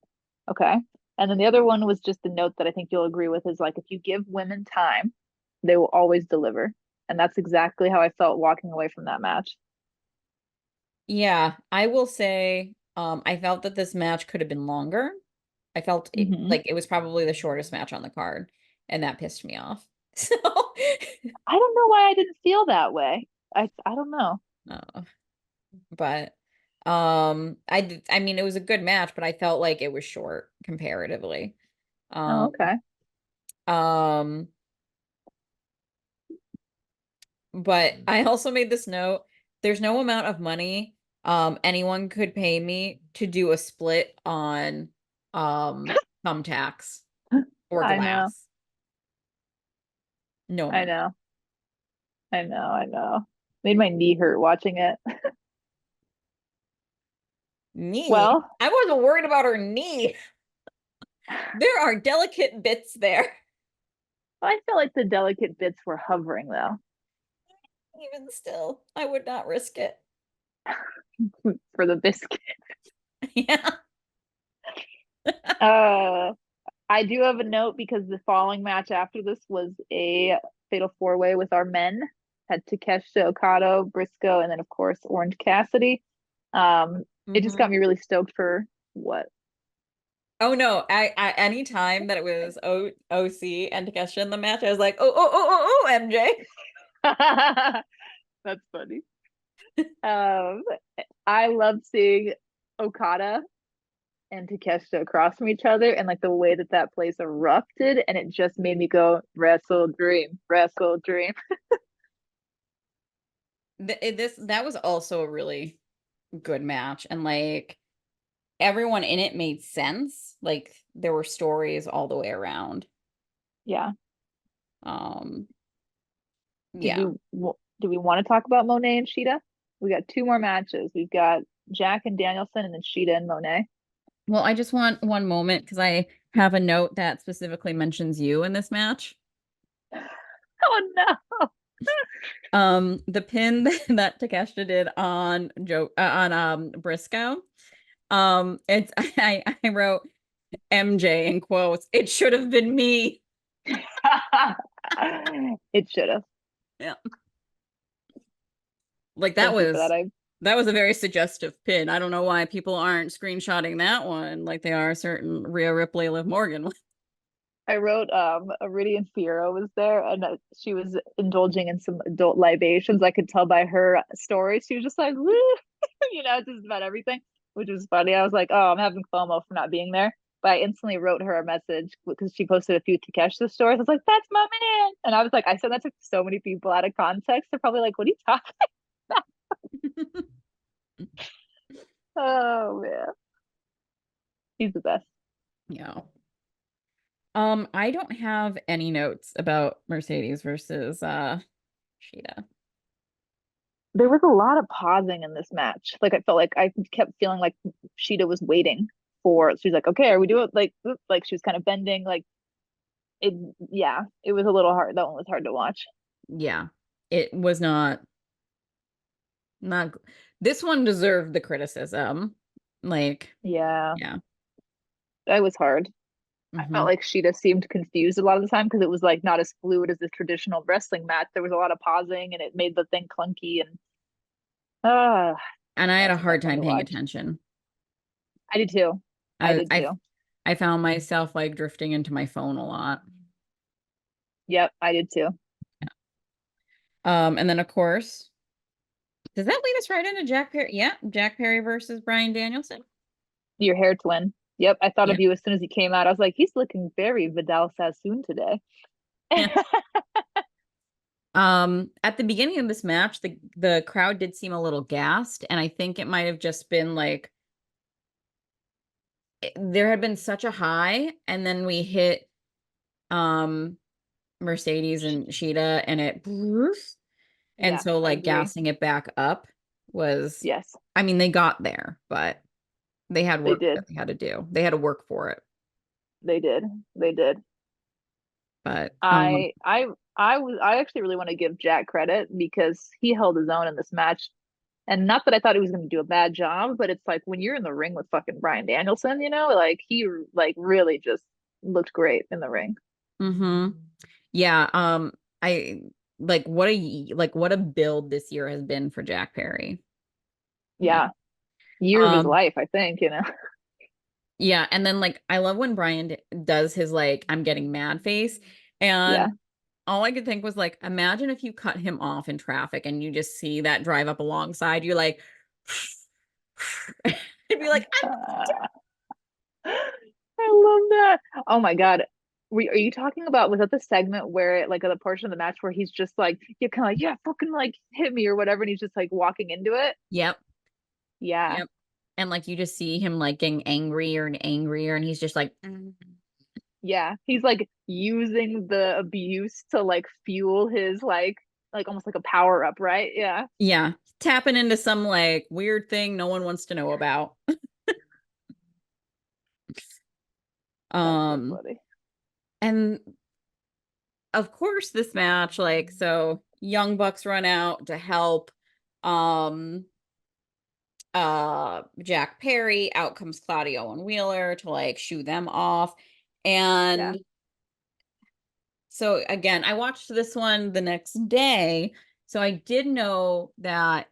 Okay. And then the other one was just the note that I think you'll agree with is like if you give women time, they will always deliver. And that's exactly how I felt walking away from that match. yeah, I will say, I felt that this match could have been longer. I felt Hmm. like it was probably the shortest match on the card, and that pissed me off. So, I don't know why I didn't feel that way. I don't know. uh, but I mean, it was a good match, but I felt like it was short comparatively. Oh, Um, okay. um, but I also made this note. there's no amount of money anyone could pay me to do a split on thumbtacks or I know, glass. No I amount. know, I know, I know. Made my knee hurt watching it. Knee. Well, I wasn't worried about her knee. There are delicate bits there. I feel like the delicate bits were hovering though. Even still, I would not risk it. For the biscuit. Yeah. Uh, I do have a note because the following match after this was a fatal four way with our men. Had Takeshita, Okada, Briscoe, and then of course Orange Cassidy. It just got Hmm. me really stoked for what? Oh no, I any time that it was OC and Takeshita in the match, I was like, oh, MJ. That's funny. Um, I love seeing Okada and Takeshita across from each other and like the way that that place erupted, and it just made me go wrestle dream, wrestle dream. This that was also a really good match, and like everyone in it made sense. Like there were stories all the way around. Yeah. Um, Did yeah. we do we want to talk about Monet and Sheeta? We got two more matches. We've got Jack and Danielson, and then Sheeta and Monet. Well, I just want one moment because I have a note that specifically mentions you in this match. Oh no! The pin that Takeshita did on Joe on Briscoe. It's I wrote MJ in quotes. It should have been me. It should have. Yeah. Like Thank you for that. that was a very suggestive pin. I don't know why people aren't screenshotting that one like they are certain Rhea Ripley, Liv Morgan. I wrote Iridian Fiero was there, and she was indulging in some adult libations. I could tell by her story. She was just like, woo, just about everything, which was funny. I was like, oh, I'm having FOMO for not being there. But I instantly wrote her a message because she posted a few Takeshita stories. I was like, that's my man. And I was like, I said that to so many people out of context. They're probably like, what are you talking about? Oh man, he's the best. Yeah. I don't have any notes about Mercedes versus Sheeta. There was a lot of pausing in this match. Like I felt like I kept feeling like Sheeta was waiting for. She's like, okay, are we doing like like she was kind of bending. Like it, yeah, it was a little hard. That one was hard to watch. Yeah. It was not this one deserved the criticism. Like, Yeah, yeah. that was hard. I felt Hmm. like Sheeta seemed confused a lot of the time because it was like not as fluid as the traditional wrestling match. There was a lot of pausing and it made the thing clunky and uh And I had a wasn't that hard fun time to paying watch. attention. I did too. I I did I too. I found myself like drifting into my phone a lot. Yep, I did too. And then of course, does that lead us right into Jack Perry? Yeah, Jack Perry versus Bryan Danielson. Your hair twin. Yep, I thought Yeah. of you as soon as he came out. I was like, he's looking very Vidal Sassoon today. Yeah. At the beginning of this match, the crowd did seem a little gassed, and I think it might have just been like there had been such a high, and then we hit um Mercedes and Sheeta, and and Yeah, so I like agree. gassing it back up was, Yes, I mean, they got there, but they had they work that did. they had to do. They had to work for it. They did. They did. But I actually really want to give Jack credit because he held his own in this match. And not that I thought he was going to do a bad job, but it's like when you're in the ring with fucking Bryan Danielson, like he like really just looked great in the ring. hmm yeah, I like what a build this year has been for Jack Perry. Yeah. Yeah, year of his Um life, I think. yeah, and then like I love when Brian does his like I'm getting mad face, Yeah. and all I could think was like imagine if you cut him off in traffic and you just see that drive up alongside you like it'd be like I love that. Oh my God. are you talking about, was that the segment where like the portion of the match where he's just like, yeah, kind of like, yeah, fucking like hit me or whatever, and he's just like walking into it? Yep. Yeah. Yep. And like you just see him like getting angrier and angrier, and he's just like, "Mm." Yeah. He's like using the abuse to like fuel his like almost like a power up, right? Yeah. Yeah, tapping into some like weird thing no one wants to know about. That's so Um, funny. and of course this match, like, so Young Bucks run out to help um Jack Perry. Out comes Claudio and Wheeler to like shoo them off. Yeah. And so again, I watched this one the next day. So I did know that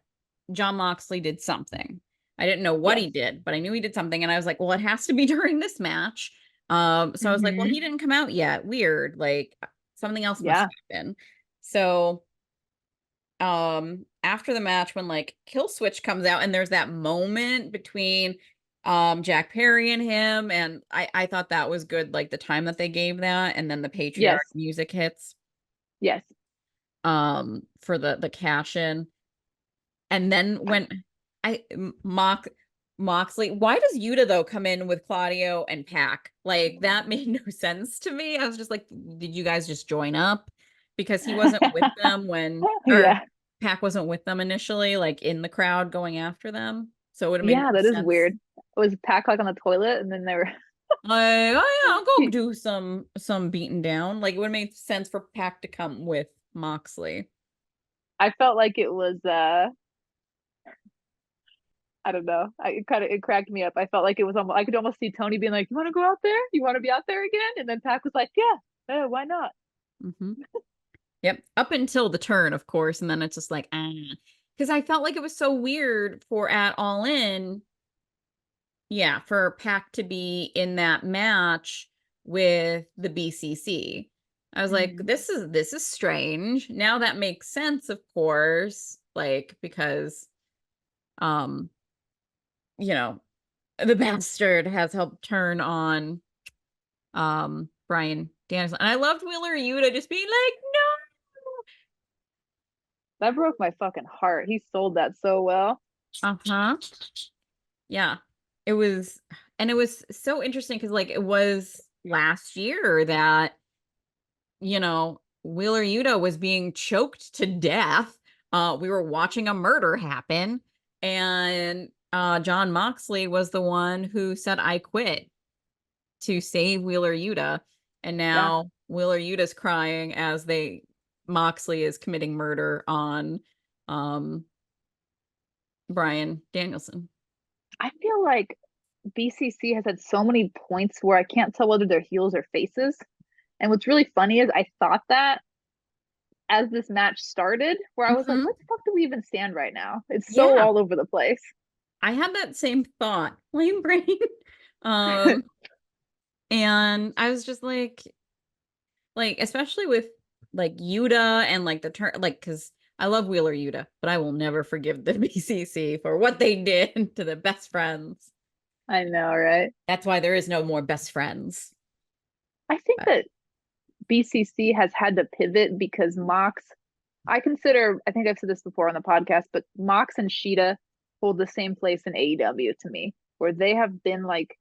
John Moxley did something. I didn't know what Yes. he did, but I knew he did something. And I was like, well, it has to be during this match. So I was like, well, Hmm. he didn't come out yet. Weird. Like something else must Yeah. happen. So after the match when like Kill Switch comes out and there's that moment between Jack Perry and him, and I thought that was good, like the time that they gave that, and then the patriarch Yes. music hits Yes. for the cash in. And then when I Moxley, why does Yuta though come in with Claudio and Pac? Like that made no sense to me. I was just like, did you guys just join up? Because he wasn't with them when, or Yeah. Pac wasn't with them initially, like in the crowd going after them. So it would have made Yeah, more that is sense. weird. It was Pac like on the toilet and then they were Like, oh yeah, I'll go do some beating down. Like it would have made sense for Pac to come with Moxley. I felt like it was I don't know. It cracked me up. I felt like it was almost, I could almost see Tony being like, "You want to go out there? You want to be out there again?" And then Pac was like, "Yeah, why not?" Hmm. Yep. Up until the turn, of course. And then it's just like, ah. Because I felt like it was so weird for at All In, yeah, for Pac to be in that match with the BCC. I was like, Hmm. this is strange. Now that makes sense, of course, like because um, you know, the bastard has helped turn on Brian Danielson. And I loved Wheeler Yuta just being like, That broke my fucking heart. He sold that so well. no. Uh-huh. Yeah. It was, and it was so interesting because like it was last year that, Wheeler Yuta was being choked to death. We were watching a murder happen, and John Moxley was the one who said, I quit to save Wheeler Yuta. And Yeah. now Wheeler Yuta's crying as Moxley is committing murder on um Brian Danielson. I feel like BCC has had so many points where I can't tell whether they're heels or faces. And what's really funny is I thought that as this match started, where I was like, Hmm. "What the fuck do we even stand right now?" It's so Yeah. all over the place. I had that same thought, lame brain. Um, and I was just like, especially with like Yuta and like the turn, like, because I love Wheeler Yuta, but I will never forgive the BCC for what they did to the best friends. I know, right? That's why there is no more best friends. I think But that BCC has had to pivot because I think I've said this before on the podcast, but Mox and Sheeta hold the same place in AEW to me, where they have been like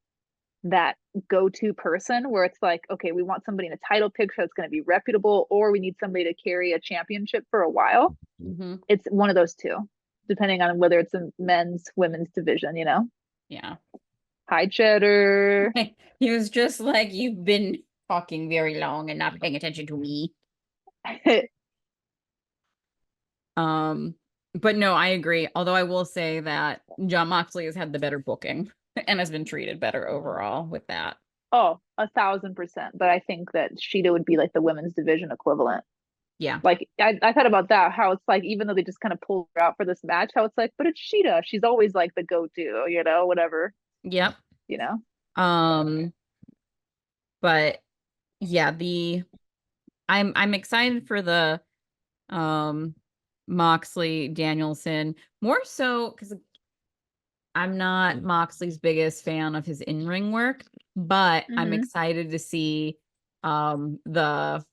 that go-to person where it's like, okay, we want somebody in a title picture that's going to be reputable, or we need somebody to carry a championship for a while. mhm, It's one of those two, depending on whether it's a men's, women's division, yeah. Hi, Cheddar. He was just like, you've been talking very long and not paying attention to me. Um, but no, I agree. Although I will say that John Moxley has had the better booking and has been treated better overall with that. Oh, 1,000%. But I think that Sheeta would be like the women's division equivalent. Yeah. Like I thought about that, how it's like even though they just kind of pulled her out for this match, how it's like, but it's Sheeta. She's always like the go-to, whatever, Yep. you know. Um, but yeah, the I'm excited for the um Moxley Danielson more so because I'm not Moxley's biggest fan of his in-ring work, but I'm Hmm. excited to see. the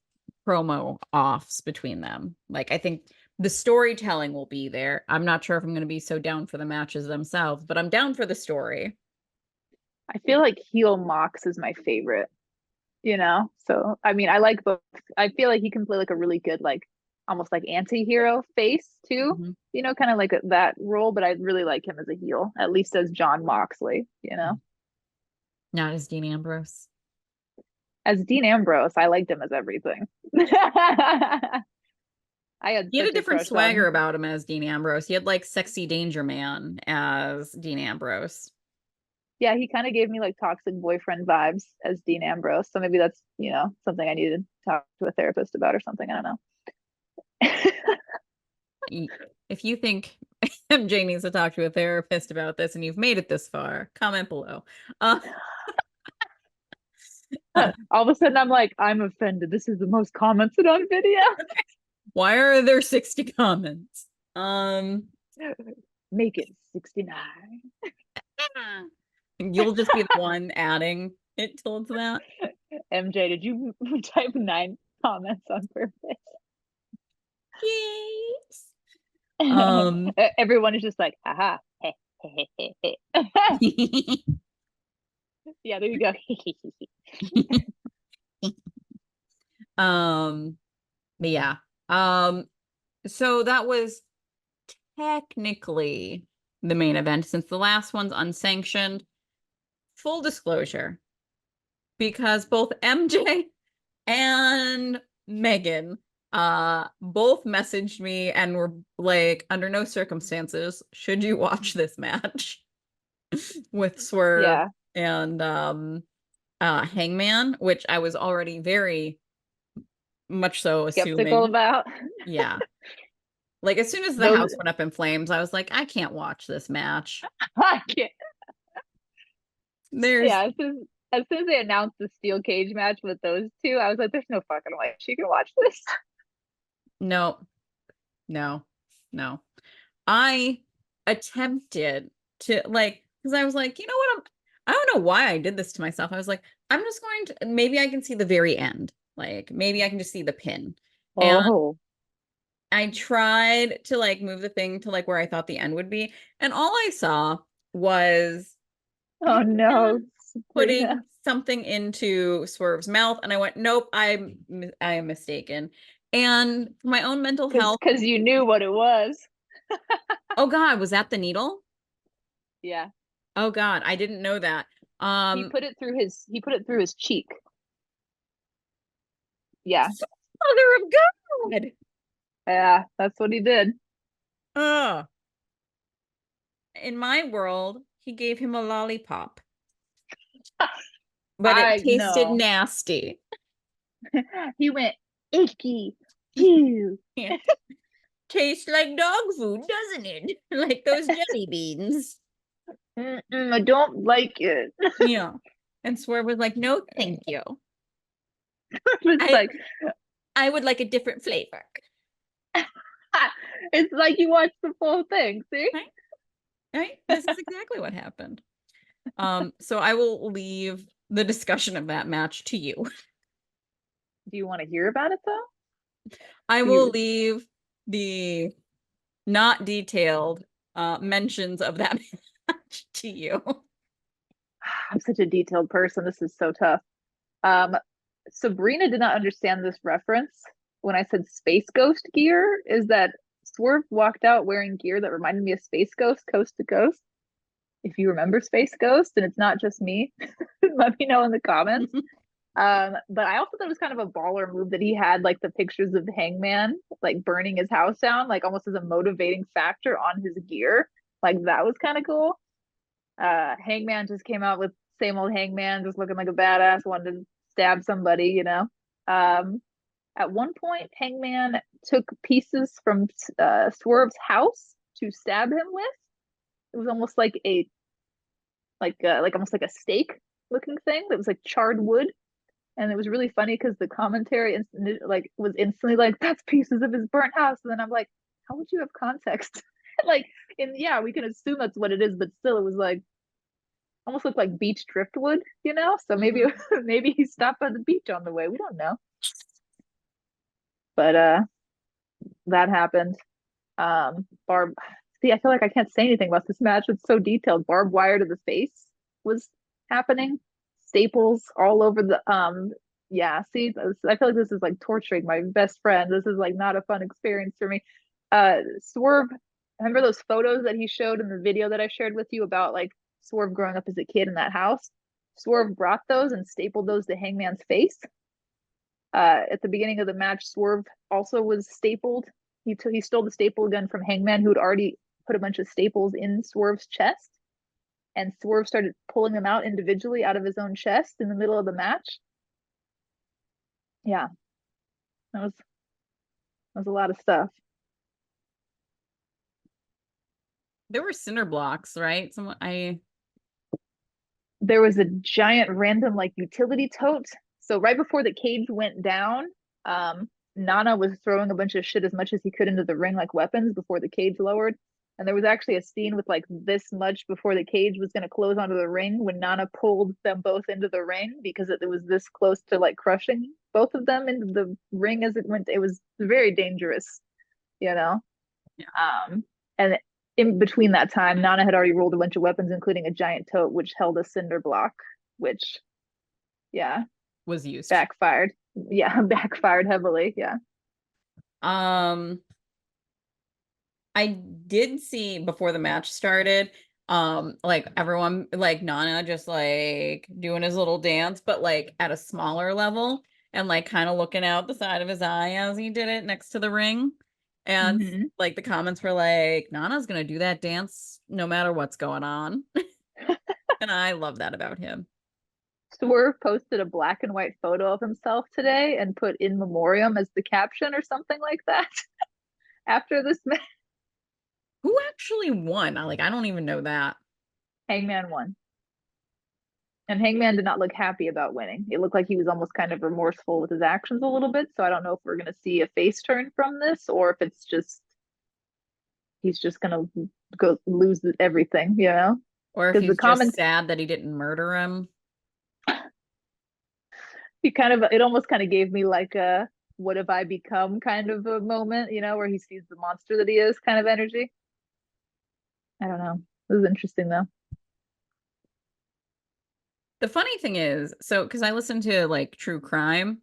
promo offs between them. Like I think the storytelling will be there. I'm not sure if I'm going to be so down for the matches themselves, but I'm down for the story. I feel like heel Mox is my favorite, you know? So, I mean, I like both. I feel like he can play like a really good, like almost like anti-hero face too, Mhm. you know, kind of like that role, but I really like him as a heel, at least as John Moxley, you know? Not as Dean Ambrose. As Dean Ambrose, I liked him as everything. I had He had a such a different crush swagger on, about him as Dean Ambrose. He had like sexy danger man as Dean Ambrose. yeah, he kind of gave me like toxic boyfriend vibes as Dean Ambrose. So maybe that's, you know, something I needed to talk to a therapist about or something. I don't know. If you think MJ needs to talk to a therapist about this and you've made it this far, comment below. Uh, All of a sudden, I'm like, I'm offended. This is the most commented on video. why are there 60 comments? Um, Make it 69. you'll just be the one adding it till it's that. MJ, did you type 9 comments on purpose? Yes. Um, Everyone is just like, aha. Yeah, there you go. um, but yeah. Um, so that was technically the main event since the last one's unsanctioned. Full disclosure, because both MJ and Megan both messaged me and were like, under no circumstances should you watch this match with Swerve Yeah, and Hangman, which I was already very much so skeptical assuming. about. Yeah. Like as soon as the Those, house went up in flames, I was like, I can't watch this match. I can't. There's Yeah, as soon as they announced the steel cage match with those two, I was like, there's no fucking way she can watch this. no, no, no. I attempted to like because I was like, you know what? I don't know why I did this to myself. I was like, I'm just going to maybe I can see the very end. Like maybe I can just see the pin. And Oh, I tried to like move the thing to like where I thought the end would be. And all I saw was oh no, Hangman Sabrina. putting something into Swerve's mouth. And I went, nope, I am mistaken. And for my own mental health, Because you knew what it was. oh God, was that the needle? Yeah, Oh God, I didn't know that. Um, he put it through his cheek. Yeah, Mother of God. yeah, that's what he did. Ugh. In my world, he gave him a lollipop, but it I tasted know. nasty. He went icky. Ew. Yeah. Tastes like dog food, doesn't it? Like those jelly beans. Mm-mm, I don't like it. Yeah. And Swerve was like, no, thank you. It's I like I would like a different flavor. it's like you watched the full thing. See? Right? Right? This is exactly what happened. So I will leave the discussion of that match to you. Do you want to hear about it though? I Do will you? leave the not detailed mentions of that match to you. I'm such a detailed person. This is so tough. Um, Sabrina did not understand this reference when I said Space Ghost gear. Is that Swerve walked out wearing gear that reminded me of Space Ghost Coast to Coast? If you remember Space Ghost, and it's not just me, let me know in the comments. But I also thought it was kind of a baller move that he had like the pictures of Hangman like burning his house down, like almost as a motivating factor on his gear. Like that was kind of cool. Hangman just came out with same old Hangman, just looking like a badass, wanted to stab somebody, you know. Um, at one point, Hangman took pieces from Swerve's house to stab him with. It was almost like almost like a stake looking thing that was like charred wood, and it was really funny because the commentary like was instantly like that's pieces of his burnt house, and then I'm like, how would you have context? Like, and yeah, we can assume that's what it is, but still, it was like almost looked like beach driftwood, you know? So maybe Mhm. maybe he stopped by the beach on the way. We don't know. But that happened. Barb, see, I feel like I can't say anything about this match. It's so detailed. Barbed wire to the face was happening. Staples all over the yeah, see, I feel like this is like torturing my best friend. This is like not a fun experience for me. Swerve, remember those photos that he showed in the video that I shared with you about like Swerve growing up as a kid in that house? Swerve brought those and stapled those to Hangman's face. At the beginning of the match, Swerve also was stapled. He stole the staple gun from Hangman, who had already put a bunch of staples in Swerve's chest, and Swerve started pulling them out individually out of his own chest in the middle of the match. Yeah, that was a lot of stuff. There were cinder blocks, right? Someone I There was a giant random like utility tote. So right before the cage went down, Nana was throwing a bunch of shit as much as he could into the ring, like weapons, before the cage lowered. And there was actually a scene with like this much before the cage was going to close onto the ring when Nana pulled them both into the ring because it was this close to like crushing both of them into the ring as it went. It was very dangerous, you know? yeah, And in between that time, Nana had already rolled a bunch of weapons, including a giant tote, which held a cinder block, which, yeah, was used. backfired. Yeah, backfired heavily. Yeah. Um I did see before the match started, like everyone, like Nana just like doing his little dance, but like at a smaller level and like kind of looking out the side of his eye as he did it next to the ring. And Mm-hmm. like the comments were like, Nana's gonna do that dance no matter what's going on. And I love that about him. Swerve posted a black and white photo of himself today and put in memoriam as the caption or something like that after this match. Who actually won? I don't even know that. Hangman won. And Hangman did not look happy about winning. It looked like he was almost kind of remorseful with his actions a little bit. So I don't know if we're going to see a face turn from this or if it's just he's just gonna go lose everything, you know? Or if Because the he's just comment sad that he didn't murder him. he kind of it almost kind of gave me like a what have I become kind of a moment, you know, where he sees the monster that he is kind of energy. I don't know. It was interesting though. The funny thing is, so because I listen to like true crime,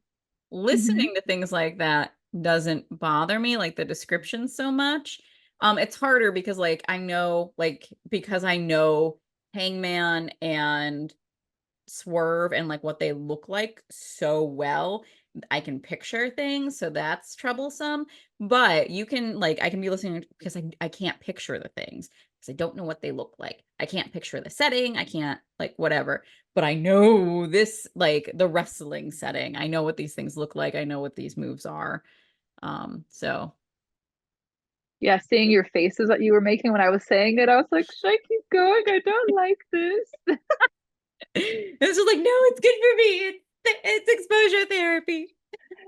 Mm-hmm. listening to things like that doesn't bother me, like the descriptions so much. It's harder because because I know Hangman and Swerve and like what they look like so well, I can picture things, so that's troublesome. But you can like I can be listening because I can't picture the things because I don't know what they look like. I can't picture the setting, I can't like whatever. But I know this like the wrestling setting. I know what these things look like. I know what these moves are. So Yeah, seeing your faces that you were making when I was saying it, I was like, should I keep going? I don't like this. it's just like, no, it's good for me. It's exposure therapy.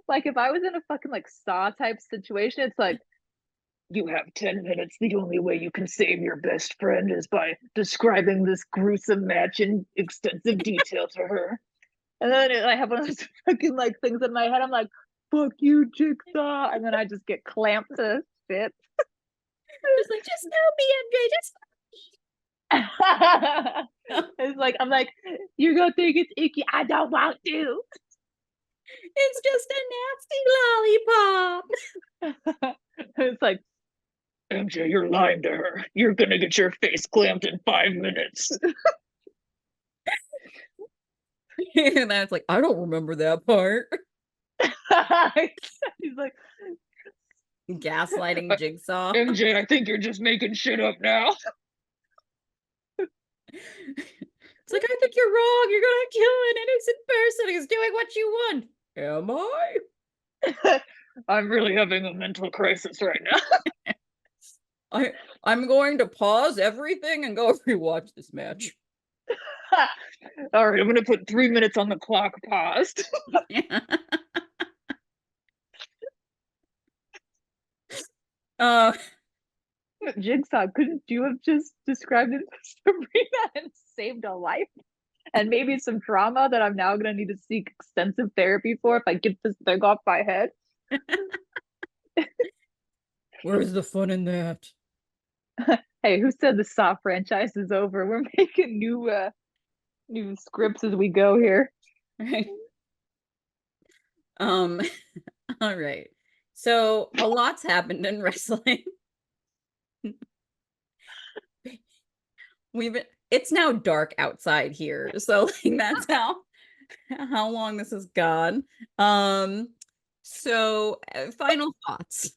Like if I was in a fucking like saw type situation, it's like you have 10 minutes. The only way you can save your best friend is by describing this gruesome match in extensive detail to her. And then I have one of those fucking like things in my head. I'm like, fuck you, Jigsaw. And then I just get clamped to shit. Just like, just help me, MJ. Just It's like, I'm like, you're going to think it's icky. I don't want to. it's just a nasty lollipop. It's like, MJ, you're lying to her. You're going to get your face clamped in 5 minutes. And that's like, I don't remember that part. He's like, Gaslighting Jigsaw. MJ, I think you're just making shit up now. It's like, I think you're wrong. You're gonna kill an innocent person who's doing what you want. Am I? I'm really having a mental crisis right now. I I'm going to pause everything and go rewatch this match. All right, I'm going to put 3 minutes on the clock paused. uh Jigsaw, couldn't you have just described it to Sabrina and saved a life? And maybe some trauma that I'm now gonna need to seek extensive therapy for if I get this thing off my head. Where's the fun in that? Hey, who said the Saw franchise is over? We're making new scripts as we go here. Right. Um, all right. So a lot's happened in wrestling. It's now dark outside here. So like that's how long this has gone. Um, so final thoughts.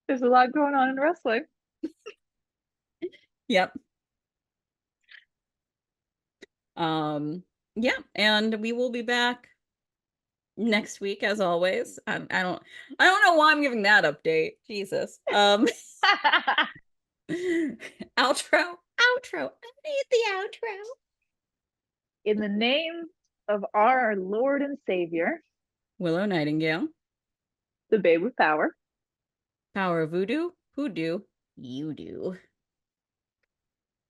There's a lot going on in wrestling. Yep. Yeah, and we will be back next week as always. I don't know why I'm giving that update. Jesus. Outro. Outro. I need the outro. In the name of our Lord and Savior, Willow Nightingale. the Babe with Power. Power of voodoo. Who do? You do.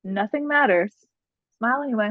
Nothing matters. Smile anyway.